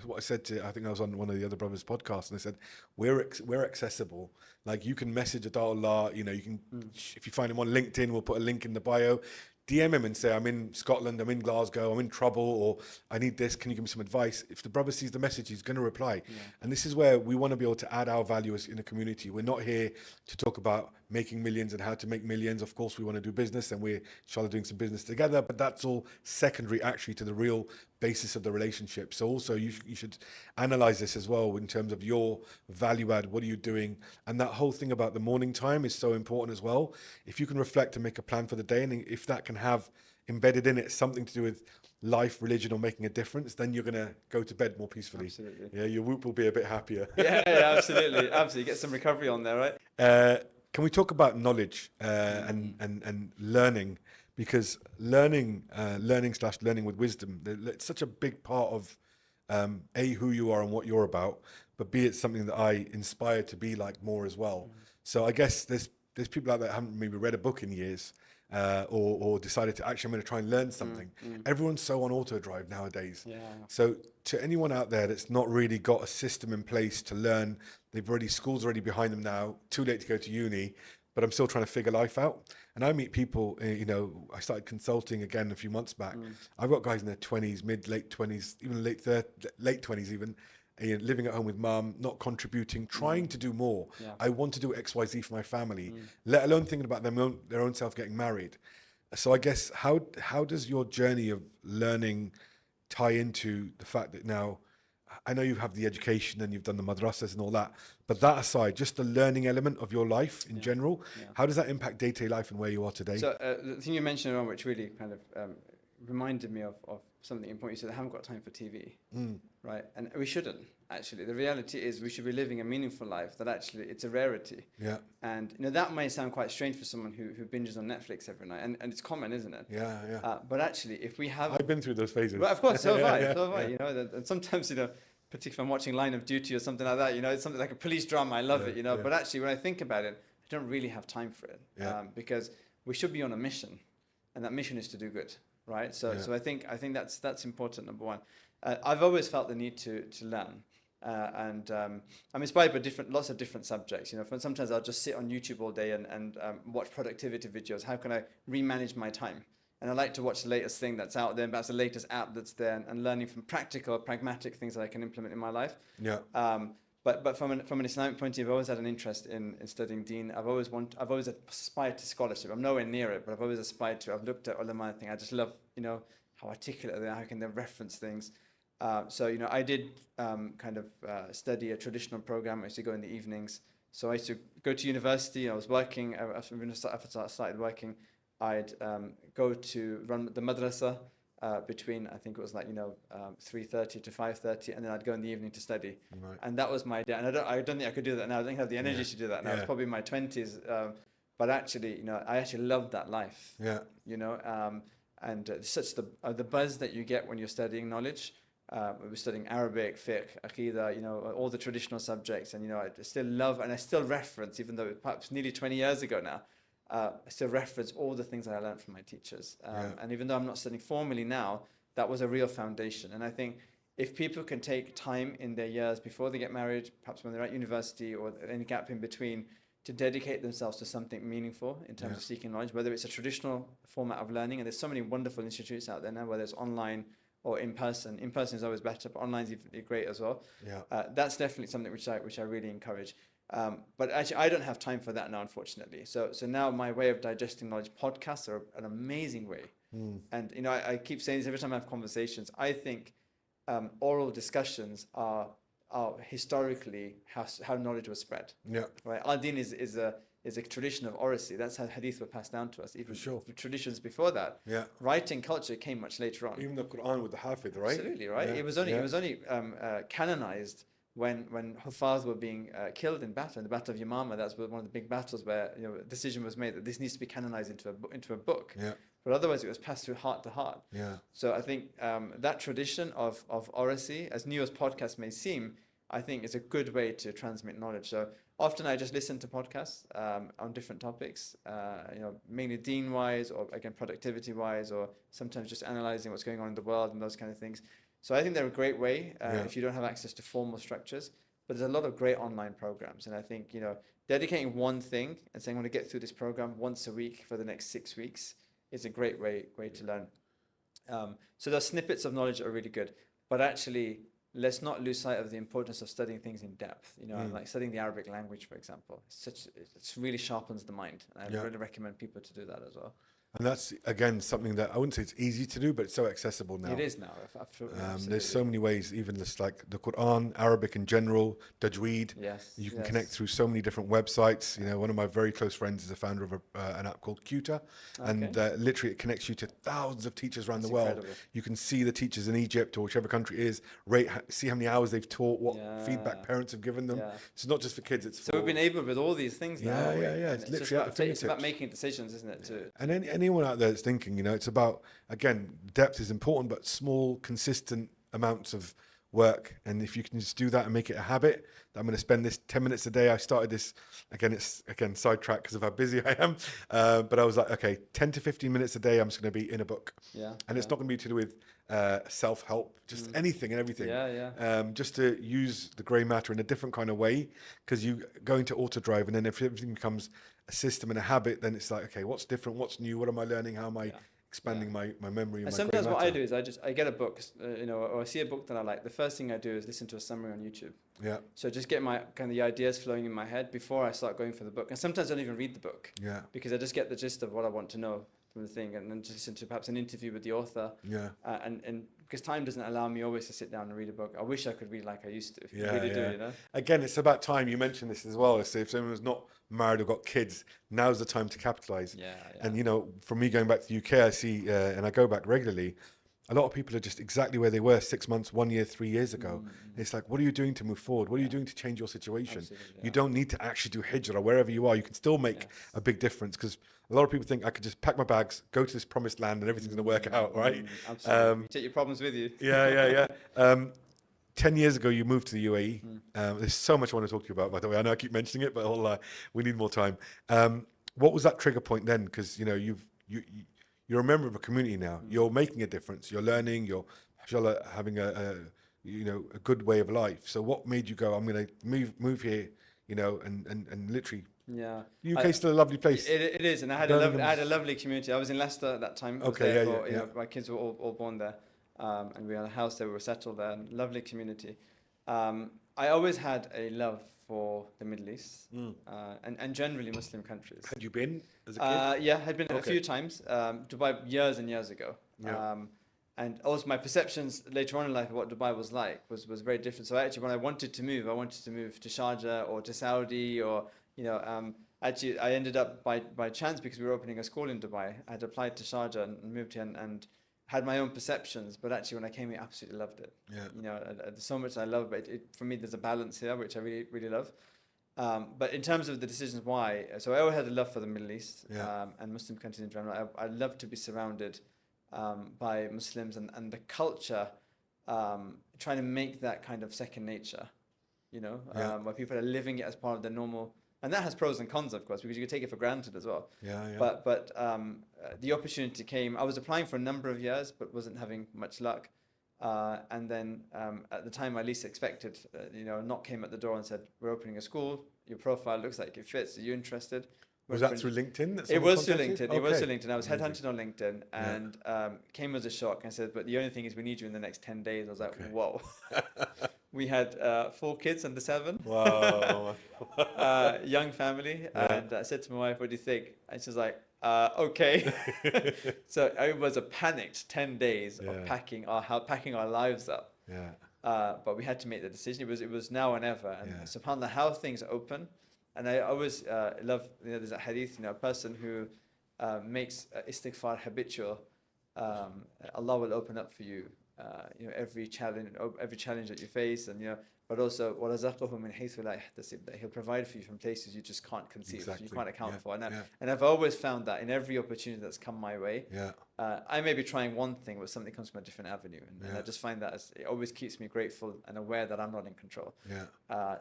what I said I think I was on one of the other brothers' podcasts, and I said we're accessible. Like, you can message Ataullah, you can if you find him on LinkedIn, we'll put a link in the bio. DM him and say, I'm in Scotland, I'm in Glasgow, I'm in trouble, or I need this, can you give me some advice? If the brother sees the message, he's going to reply. And this is where we want to be able to add our value in a community. We're not here to talk about making millions and how to make millions. Of course, we want to do business, and we're doing some business together, but that's all secondary actually to the real basis of the relationship. So also you should analyze this as well in terms of your value add. What are you doing? And that whole thing about the morning time is so important as well. If you can reflect and make a plan for the day, and if that can have embedded in it something to do with life, religion, or making a difference, then you're going to go to bed more peacefully. Absolutely. Yeah, your whoop will be a bit happier. Yeah, absolutely. Get some recovery on there, right? Can we talk about knowledge and learning? Because learning with wisdom, it's such a big part of who you are and what you're about, but B, it's something that I inspire to be like more as well. So I guess there's people out there that haven't maybe read a book in years, or decided to actually, I'm going to try and learn something. Everyone's so on auto drive nowadays. Yeah. So to anyone out there that's not really got a system in place to learn, school's already behind them now, too late to go to uni, but I'm still trying to figure life out. And I meet people, I started consulting again a few months back. I've got guys in their 20s, late 20s, even late 20s even, living at home with mum, not contributing, trying to do more. Yeah. I want to do XYZ for my family, let alone thinking about their own self getting married. So I guess how does your journey of learning tie into the fact that now, I know you have the education and you've done the madrasas and all that, but that aside, just the learning element of your life in general, how does that impact day-to-day life and where you are today? So the thing you mentioned earlier, which really kind of reminded me of something important. You said, I haven't got time for TV, right? And we shouldn't, actually. The reality is we should be living a meaningful life, that actually it's a rarity. Yeah. And that may sound quite strange for someone who binges on Netflix every night, and it's common, isn't it? Yeah. But actually, if we have... I've been through those phases. Well, of course, so have I. Yeah. So have I, and sometimes, particularly if I'm watching Line of Duty or something like that, it's something like a police drama, I love it, But actually, when I think about it, I don't really have time for it, because we should be on a mission, and that mission is to do good, right? So I think that's important, number one. I've always felt the need to learn, and I'm inspired by lots of different subjects. Sometimes I'll just sit on YouTube all day and watch productivity videos. How can I remanage my time? And I like to watch the latest thing that's out there, and perhaps the latest app that's there, and learning from practical, pragmatic things that I can implement in my life. Yeah. But from an Islamic point of view, I've always had an interest in studying Deen. I've always aspired to scholarship. I'm nowhere near it, but I've always aspired to. I've looked at ulama and think I just love, how articulate they are, how can they reference things. So I did study a traditional program. I used to go in the evenings. So I used to go to university. I was working. After I started working, I'd go to run the Madrasa between, I think it was 3:30 to 5:30, and then I'd go in the evening to study. Right. And that was my day. And I don't think I could do that now. I don't have the energy to do that now. It's probably in my 20s. But actually, I actually loved that life. Yeah. And such the buzz that you get when you're studying knowledge. We were studying Arabic, fiqh, Aqidah, all the traditional subjects. And, I still love, and I still reference, even though perhaps nearly 20 years ago now, I still reference all the things that I learned from my teachers. And even though I'm not studying formally now, that was a real foundation. And I think if people can take time in their years before they get married, perhaps when they're at university or any gap in between, to dedicate themselves to something meaningful in terms of seeking knowledge, whether it's a traditional format of learning, and there's so many wonderful institutes out there now, whether it's online or in person. In person is always better, but online is great as well. Yeah. That's definitely something which I really encourage. But actually, I don't have time for that now, unfortunately. So now my way of digesting knowledge, podcasts are an amazing way. And I keep saying this every time I have conversations. I think oral discussions are historically how knowledge was spread. Yeah. Right. Al-Din is a tradition of oracy. That's how hadith were passed down to us. Even traditions before that. Yeah. Writing culture came much later on. Even the Quran with the Hafid, right? Absolutely, right. Yeah. It was only canonized when Hufaz were being killed in battle, in the Battle of Yamama. That's one of the big battles where a decision was made that this needs to be canonized into a book. Yeah. But otherwise, it was passed through heart to heart. Yeah. So I think that tradition of oracy, as new as podcasts may seem, I think is a good way to transmit knowledge. So often I just listen to podcasts on different topics, mainly Deen-wise, or again productivity-wise, or sometimes just analyzing what's going on in the world and those kind of things. So I think they're a great way if you don't have access to formal structures. But there's a lot of great online programs, and I think dedicating one thing and saying I want to get through this program once a week for the next 6 weeks is a great way to learn. So those snippets of knowledge are really good, but actually, let's not lose sight of the importance of studying things in depth. Like studying the Arabic language, for example. It really sharpens the mind, and I really recommend people to do that as well. And that's, again, something that I wouldn't say it's easy to do, but it's so accessible now. It is now. Absolutely. There's so many ways, even just like the Quran, Arabic in general, Tajweed. Yes. You can connect through so many different websites. One of my very close friends is a founder of an app called Qta, and literally it connects you to thousands of teachers around the world. Incredible. You can see the teachers in Egypt or whichever country it is, see how many hours they've taught, what feedback parents have given them. Yeah. It's not just for kids. It's so we've been able with all these things now. It's literally it's about making decisions, isn't it? And anyone out there that's thinking, it's about, again, depth is important, but small, consistent amounts of work. And if you can just do that and make it a habit, that I'm going to spend this 10 minutes a day. I started this, it's sidetrack because of how busy I am. But I was like, okay, 10 to 15 minutes a day, I'm just going to be in a book. Yeah. And it's not going to be to do with self-help, just anything and everything. Just to use the grey matter in a different kind of way, because you go into auto drive, and then if everything becomes a system and a habit, then it's like, okay, what's different? What's new? What am I learning? How am I expanding my memory? And sometimes what I do is I get a book, or I see a book that I like. The first thing I do is listen to a summary on YouTube. Yeah. So just get my kind of the ideas flowing in my head before I start going for the book. And sometimes I don't even read the book. Yeah. Because I just get the gist of what I want to know from the thing, and then just listen to perhaps an interview with the author. Yeah. And because time doesn't allow me always to sit down and read a book. I wish I could read like I used to. I really do, you know. Again, it's about time. You mentioned this as well. So if someone's not married or got kids, now's the time to capitalize. And for me going back to the UK, I see, and I go back regularly, a lot of people are just exactly where they were 6 months, 1 year, 3 years ago. It's like, what are you doing to move forward? What are you doing to change your situation? You don't need to actually do hijrah wherever you are. You can still make a big difference, because a lot of people think I could just pack my bags, go to this promised land, and everything's going to work out, right? Absolutely. You take your problems with you. 10 years ago, you moved to the UAE. There's so much I want to talk to you about, by the way. I know I keep mentioning it, but we need more time. What was that trigger point then? Because, you're a member of a community now. You're making a difference. You're learning. You're having a good way of life. So what made you go, I'm going to move here, and literally... Yeah, the UK is still a lovely place. It is, and I had a lovely community. I was in Leicester at that time. My kids were all born there, and we had a house there. We were settled there, and lovely community. I always had a love for the Middle East and generally Muslim countries. Had you been as a kid? Yeah, had been a few times. Dubai years and years ago. Yeah. And also my perceptions later on in life of what Dubai was like was very different. So actually, when I wanted to move to Sharjah or to Saudi or actually, I ended up by chance, because we were opening a school in Dubai. I had applied to Sharjah and moved here and had my own perceptions. But actually, when I came here, I absolutely loved it. Yeah. There's so much I love, but for me, there's a balance here, which I really, really love. But in terms of the decisions why, so I always had a love for the Middle East and Muslim countries in general. I love to be surrounded by Muslims and the culture, trying to make that kind of second nature, where people are living it as part of their normal. And that has pros and cons, of course, because you can take it for granted as well. But the opportunity came. I was applying for a number of years, but wasn't having much luck. And then at the time I least expected, a knock came at the door and said, "We're opening a school. Your profile looks like it fits. Are you interested?" Was that through LinkedIn? It was through LinkedIn. Okay. It was through LinkedIn. I was headhunted on LinkedIn, and came as a shock. And said, "But the only thing is, we need you in the next 10 days." I was like, "Whoa!" We had 4 kids under 7. Wow. Young family. And I said to my wife, "What do you think?" And she's like, "Okay." So it was a panicked 10 days of packing our lives up. But we had to make the decision. It was now or never. And subhanAllah, how things open. And I always love, there's a hadith, a person who makes istighfar habitual, Allah will open up for you, every challenge that you face, and but also وَرَزَقَهُ مِنْ حَيْثُ لَا يَحْتَسِبْ, that He'll provide for you from places you just can't conceive, you can't account for. And I've always found that in every opportunity that's come my way, I may be trying one thing, but something comes from a different avenue, and I just find that it always keeps me grateful and aware that I'm not in control.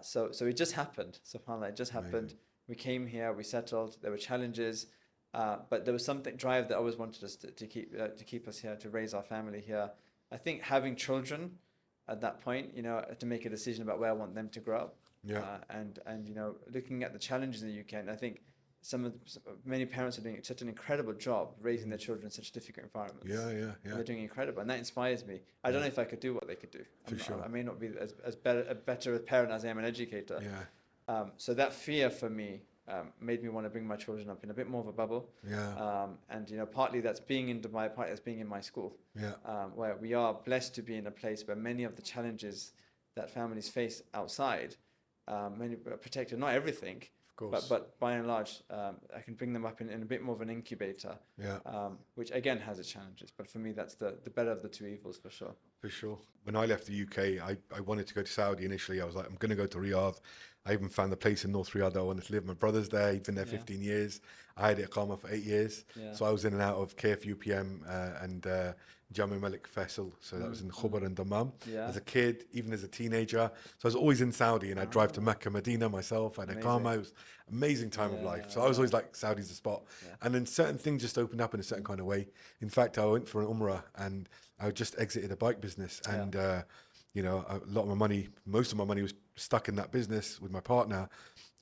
So it just happened. SubhanAllah, it just happened. We came here, we settled. There were challenges, but there was something drive that always wanted us to keep us here, to raise our family here. I think having children at that point, to make a decision about where I want them to grow up, and looking at the challenges in the UK, and I think many parents are doing such an incredible job raising their children in such difficult environments. They're doing incredible, and that inspires me. I don't know if I could do what they could do. I may not be as better a parent as I am an educator. So that fear for me made me want to bring my children up in a bit more of a bubble. And partly that's being in Dubai, partly that's being in my school. Where we are blessed to be in a place where many of the challenges that families face outside, many are protected, not everything, but by and large, I can bring them up in a bit more of an incubator, which again has its challenges. But for me, that's the better of the two evils, for sure. For sure. When I left the UK, I wanted to go to Saudi initially. I was like, I'm going to go to Riyadh. I even found the place in North Riyadh that I wanted to live. My brother's there. He'd been there 15 years. I had Iqama for 8 years. Yeah. So I was in and out of KFUPM and Jami Malik Faisal. So that was in Khubar and Dammam. Yeah. As a kid, even as a teenager. So I was always in Saudi, and I'd drive to Mecca, Medina myself. I had Iqama. It was an amazing time of life. So I was always like, Saudi's the spot. Yeah. And then certain things just opened up in a certain kind of way. In fact, I went for an Umrah, and I just exited a bike business. And you know, a lot of my money, most of my money was stuck in that business with my partner.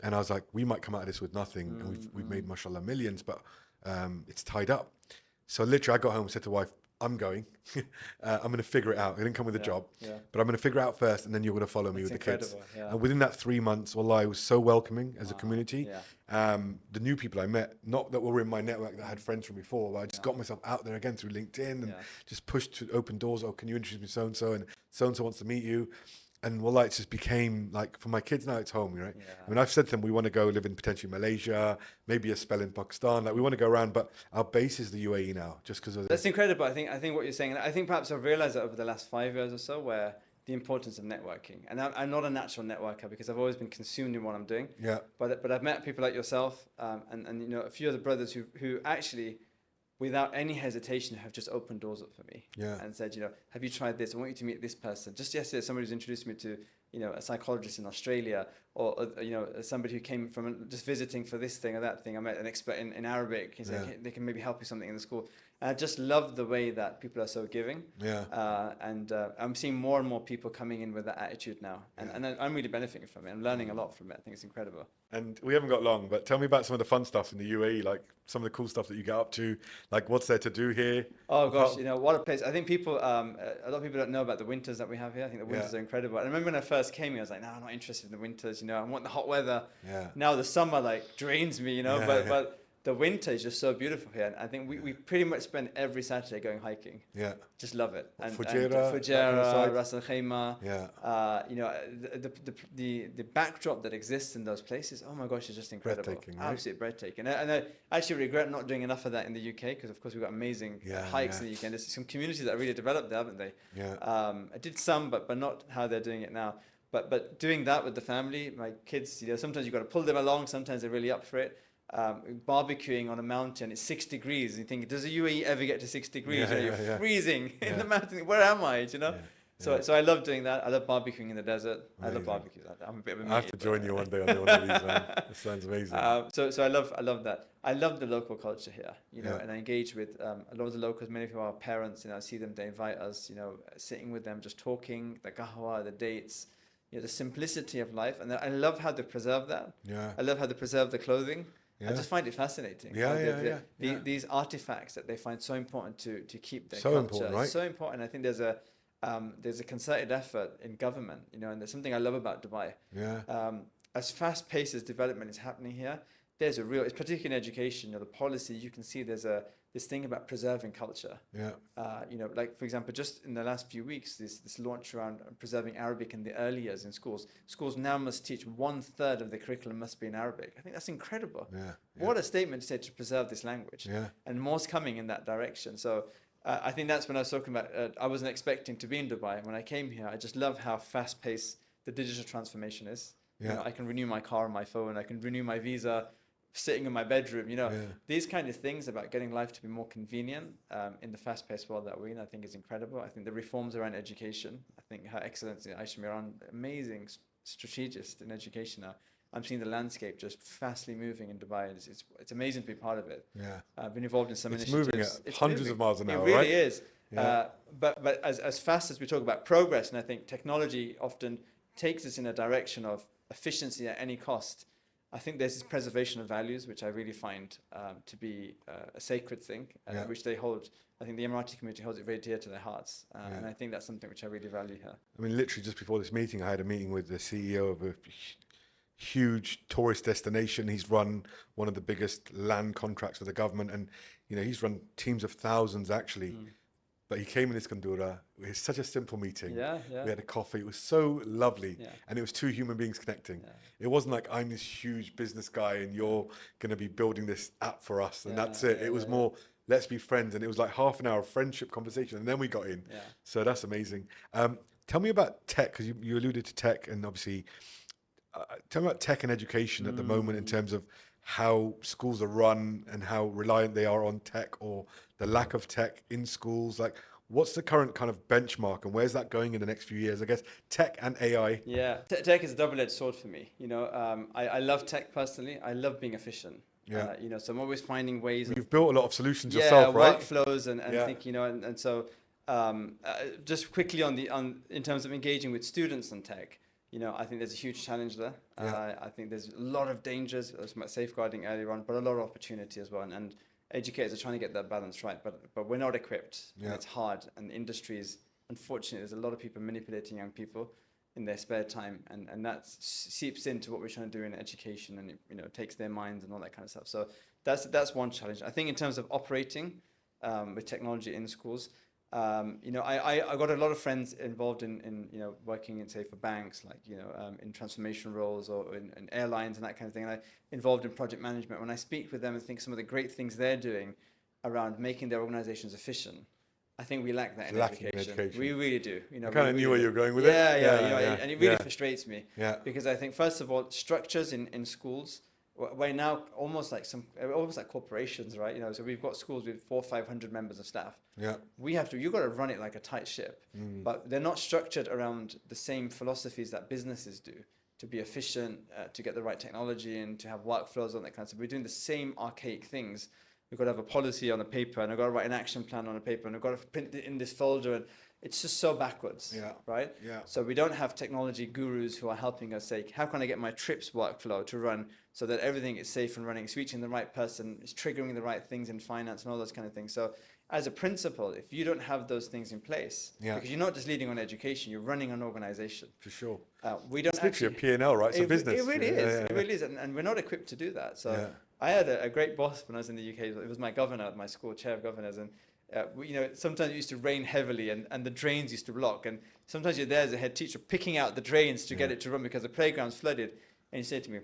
And I was like, we might come out of this with nothing. And we've made, mashallah, millions, but it's tied up. So literally, I got home and said to wife, I'm going. I'm going to figure it out. I didn't come with a job, but I'm going to figure it out first, and then you're going to follow me with the kids. Yeah. And within that 3 months, wallah, it was so welcoming as a community. The new people I met, not that were in my network that I had friends from before, but I just got myself out there again through LinkedIn and just pushed to open doors. Oh, can you introduce me to so-and-so? And so-and-so wants to meet you. And wallah, it just became like, for my kids now, it's home, right? I mean, I've said to them, we want to go live in potentially Malaysia, maybe a spell in Pakistan. Like, we want to go around, but our base is the UAE now, just because of That's incredible. I think what you're saying, and I think perhaps I've realized that over the last 5 years or so, where the importance of networking. And I'm not a natural networker because I've always been consumed in what I'm doing. Yeah. But I've met people like yourself, and you know, a few other brothers who actually, without any hesitation, have just opened doors up for me. And said, you know, have you tried this? I want you to meet this person. Just yesterday, somebody was introduced me to, you know, a psychologist in Australia, or you know, somebody who came from just visiting for this thing or that thing. I met an expert in Arabic. He said they can maybe help you something in the school. And I just love the way that people are so giving. And I'm seeing more and more people coming in with that attitude now, and I'm really benefiting from it. I'm learning a lot from it. I think it's incredible. And we haven't got long, but tell me about some of the fun stuff in the UAE, like some of the cool stuff that you get up to, like what's there to do here? Oh gosh, you know, what a place. I think people, a lot of people don't know about the winters that we have here. I think the winters are incredible. I remember when I first came here, I was like, no, I'm not interested in the winters, you know, I want the hot weather. Now the summer like drains me, you know, but the winter is just so beautiful here. And I think we pretty much spend every Saturday going hiking. Just love it. And Fujairah, Ras Al Khaimah. You know, the backdrop that exists in those places, oh my gosh, it's just incredible. Breathtaking, right? Absolutely breathtaking. And I actually regret not doing enough of that in the UK, because of course we've got amazing hikes in the UK. And there's some communities that are really developed there, haven't they? I did some, but not how they're doing it now. But doing that with the family, my kids, you know, sometimes you've got to pull them along, sometimes they're really up for it. Barbecuing on a mountain, it's 6 degrees. You think, does the UAE ever get to 6 degrees? You're freezing in the mountain. Where am I? You know? So I love doing that. I love barbecuing in the desert. Amazing. I love barbecues. I'm a bit of a meathead. I have to join you one day on one of these, man. That sounds amazing. So I love that. I love the local culture here, you know, and I engage with a lot of the locals. Many of our parents, you know, I see them, they invite us, you know, sitting with them, just talking, the qahwa, the dates, you know, the simplicity of life. And I love how they preserve that. I love how they preserve the clothing. I just find it fascinating. These artifacts that they find so important to keep their culture. Important, right? So important. I think there's a concerted effort in government, you know, and there's something I love about Dubai. As fast-paced as development is happening here, there's a real, it's particularly in education, you know, the policy, you can see there's this thing about preserving culture. You know, like for example, just in the last few weeks, this launch around preserving Arabic in the early years in schools. Schools now must teach 1/3 of the curriculum must be in Arabic. I think that's incredible. What a statement to say, to preserve this language. And more's coming in that direction. So I think that's when I was talking about, I wasn't expecting to be in Dubai. When I came here, I just love how fast-paced the digital transformation is. You know, I can renew my car on my phone. I can renew my visa sitting in my bedroom, you know. These kind of things about getting life to be more convenient in the fast-paced world that we're in, I think is incredible. I think the reforms around education, I think Her Excellency Aisha Miran, amazing strategist in education now. I'm seeing the landscape just fastly moving in Dubai. It's amazing to be part of it. I've been involved in some initiatives. Moving at hundreds of miles an hour, It really right? is. But as fast as we talk about progress, and I think technology often takes us in a direction of efficiency at any cost, I think there's this preservation of values, which I really find to be a sacred thing, which they hold. I think the Emirati community holds it very dear to their hearts. And I think that's something which I really value here. I mean, literally just before this meeting, I had a meeting with the CEO of a huge tourist destination. He's run one of the biggest land contracts for the government. And, you know, he's run teams of thousands, actually. But he came in Iskandura. It was such a simple meeting. We had a coffee. It was so lovely. And it was two human beings connecting. It wasn't like, I'm this huge business guy and you're going to be building this app for us. And that's it. It was more, let's be friends. And it was like half an hour of friendship conversation. And then we got in. So that's amazing. Tell me about tech, because you alluded to tech. And obviously, tell me about tech and education at the moment in terms of how schools are run and how reliant they are on tech or the lack of tech in schools. Like, what's the current kind of benchmark and where's that going in the next few years? I guess tech and AI. Yeah, tech is a double-edged sword for me. I love tech personally. I love being efficient. Yeah. So I'm always finding ways of, You've built a lot of solutions yeah, yourself, right? workflows and Yeah. think, and so just quickly on in terms of engaging with students on tech, I think there's a huge challenge there. Yeah. I think there's a lot of dangers, as about safeguarding earlier on, but a lot of opportunity as well. And educators are trying to get that balance right, but we're not equipped. Yeah. And it's hard, and the industries, unfortunately, there's a lot of people manipulating young people in their spare time, and that seeps into what we're trying to do in education, and it takes their minds and all that kind of stuff. So that's one challenge. I think in terms of operating with technology in schools, I got a lot of friends involved in working in, say, for banks, like in transformation roles or in airlines and that kind of thing. And I involved in project management. When I speak with them and think some of the great things they're doing around making their organizations efficient, I think we lack that in education. We really do. I kind of knew where you were going with it. Yeah. And it really frustrates me. Yeah. Because I think, first of all, structures in schools, we're now almost like corporations, right? So we've got schools with 400 or 500 members of staff. Yeah. You've got to run it like a tight ship, but they're not structured around the same philosophies that businesses do to be efficient, to get the right technology and to have workflows on that kind of stuff. We're doing the same archaic things. We've got to have a policy on a paper, and I've got to write an action plan on a paper, and I've got to print it in this folder, and it's just so backwards, right? Yeah. So we don't have technology gurus who are helping us say, how can I get my trips workflow to run so that everything is safe and running, it's reaching the right person, it's triggering the right things in finance and all those kind of things. So as a principal, if you don't have those things in place, because you're not just leading on education, you're running an organization. For sure. We don't it's literally a P&L, right? It's a business. It really is. It really is. And we're not equipped to do that. So I had a great boss when I was in the UK. It was my governor at my school, chair of governors. And sometimes it used to rain heavily and the drains used to block. And sometimes you're there as a head teacher picking out the drains to get it to run because the playground's flooded. And you say to me,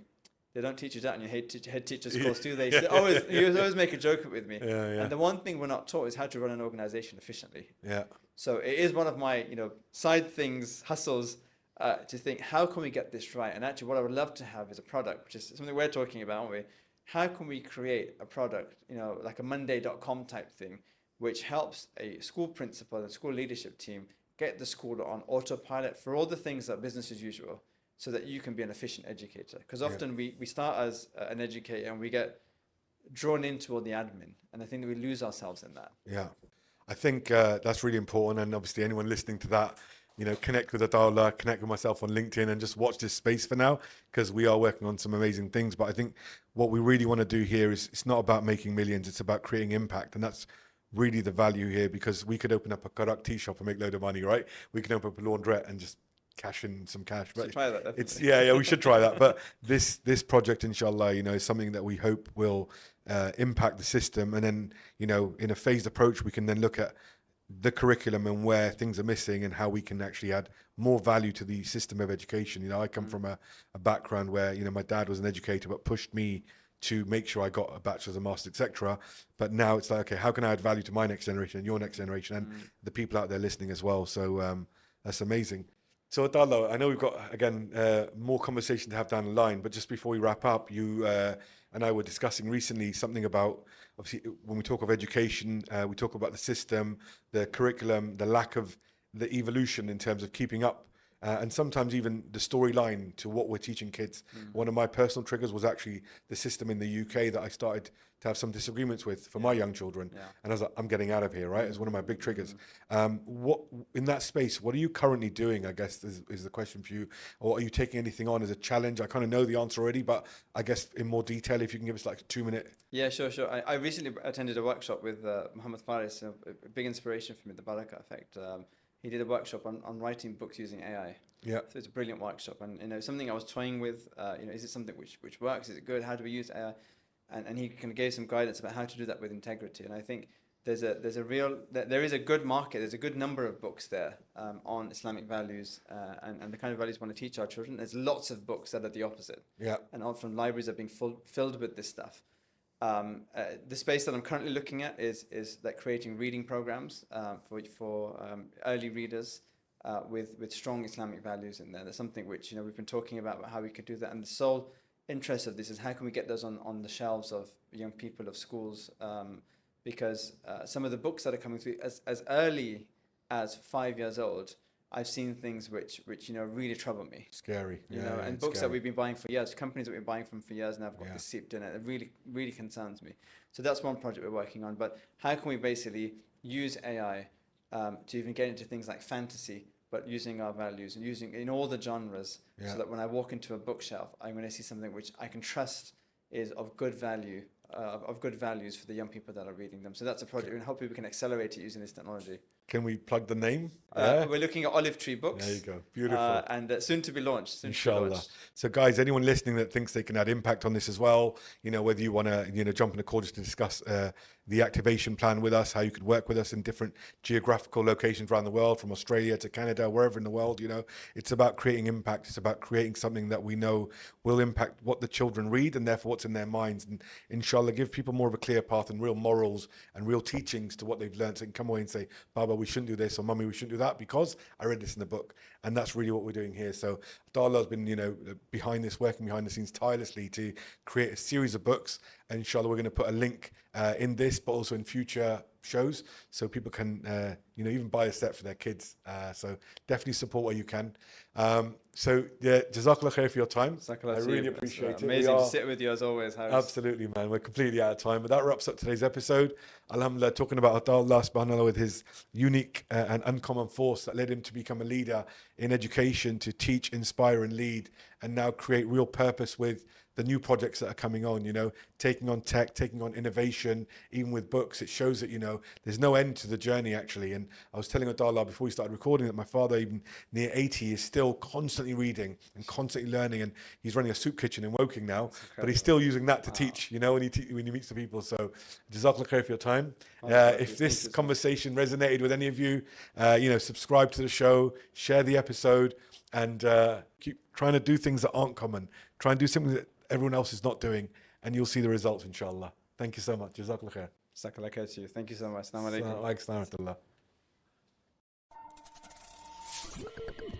they don't teach you that in your head teacher's course, do they? He always make a joke with me. And the one thing we're not taught is how to run an organization efficiently. Yeah. So it is one of my side things, hustles, to think, how can we get this right? And actually what I would love to have is a product, which is something we're talking about, aren't we? How can we create a product, like a Monday.com type thing, which helps a school principal and school leadership team get the school on autopilot for all the things that business as usual, so that you can be an efficient educator. Because often we start as an educator and we get drawn into all the admin. And I think that we lose ourselves in that. Yeah, I think that's really important. And obviously anyone listening to that, connect with Ataullah, connect with myself on LinkedIn and just watch this space for now, because we are working on some amazing things. But I think what we really want to do here is it's not about making millions, it's about creating impact. And that's really the value here, because we could open up a Karak tea shop and make a load of money, right? We can open up a laundrette and just cash in some cash. But try that, definitely. It's we should try that. But this project, inshallah, is something that we hope will impact the system. And then, in a phased approach, we can then look at the curriculum and where things are missing and how we can actually add more value to the system of education. I come from a background where, my dad was an educator, but pushed me to make sure I got a bachelor's, a master's, etc. But now it's like, okay, how can I add value to my next generation and your next generation and the people out there listening as well? So that's amazing. So Ataullah, I know we've got, again, more conversation to have down the line, but just before we wrap up, you and I were discussing recently something about, obviously, when we talk of education, we talk about the system, the curriculum, the lack of the evolution in terms of keeping up, and sometimes even the storyline to what we're teaching kids. One of my personal triggers was actually the system in the UK that I started to have some disagreements with for my young children. And I was like, I'm getting out of here, right? It's one of my big triggers. What in that space, what are you currently doing, I guess, is the question for you? Or are you taking anything on as a challenge? I kind of know the answer already, but I guess in more detail, if you can give us like a 2-minute. Yeah, sure. I recently attended a workshop with Muhammad Faris, a big inspiration for me, the Baraka Effect. He did a workshop on writing books using AI. Yeah. So it's a brilliant workshop, and something I was toying with. Is it something which works? Is it good? How do we use AI? And he kind of gave some guidance about how to do that with integrity. And I think there is a good market. There's a good number of books there on Islamic values and the kind of values we want to teach our children. There's lots of books that are the opposite. Yeah. And often libraries are being filled with this stuff. The space that I'm currently looking at is like creating reading programs for early readers, with strong Islamic values in there. That's something which, you know, we've been talking about how we could do that. And the sole interest of this is how can we get those on the shelves of young people, of schools, because some of the books that are coming through as early as 5 years old, I've seen things which you know really trouble me. Scary. You know, and books that we've been buying for years, companies that we've been buying from for years now have got this seeped in it. It really concerns me. So that's one project we're working on. But how can we basically use AI to even get into things like fantasy, but using our values and using in all the genres, so that when I walk into a bookshelf, I'm going to see something which I can trust is of good value, of good values for the young people that are reading them. So that's a project, and hopefully we can accelerate it using this technology. Can we plug the name? We're looking at Olive Tree Books. There you go. Beautiful. And soon to be launched. Inshallah. So guys, anyone listening that thinks they can add impact on this as well, you know, whether you want to, you know, jump in a call just to discuss the activation plan with us, how you could work with us in different geographical locations around the world, from Australia to Canada, wherever in the world, you know, it's about creating impact. It's about creating something that we know will impact what the children read and therefore what's in their minds. And inshallah, give people more of a clear path and real morals and real teachings to what they've learned. So they can come away and say, Baba, we shouldn't do this, or Mummy, we shouldn't do that because I read this in the book. And that's really what we're doing here. So Ataullah has been, you know, behind this, working behind the scenes tirelessly to create a series of books. And inshallah, we're going to put a link in this, but also in future shows, so people can, you know, even buy a set for their kids. So definitely support where you can. So yeah, Jazakallah khair for your time. I really appreciate it. Amazing to sit with you as always, Harris. Absolutely, man. We're completely out of time, but that wraps up today's episode. Alhamdulillah, talking about Ataullah subhanAllah with his unique and uncommon force that led him to become a leader in education, to teach, inspire and lead, and now create real purpose with the new projects that are coming on, you know, taking on tech, taking on innovation, even with books. It shows that, you know, there's no end to the journey actually. And I was telling Ataullah before we started recording that my father, even near 80, is still constantly reading and constantly learning. And he's running a soup kitchen in Woking now, but he's still using that to teach, you know, when he meets the people. So Jazakallah khair for your time. If this conversation resonated with any of you, you know, subscribe to the show, share the episode, and keep trying to do things that aren't common. Try and do something that everyone else is not doing, and you'll see the results, inshallah. Thank you so much. Jazakallah khair. Jazakallah khair to you. Thank you so much. Assalamu alaikum. Assalamu alaikum.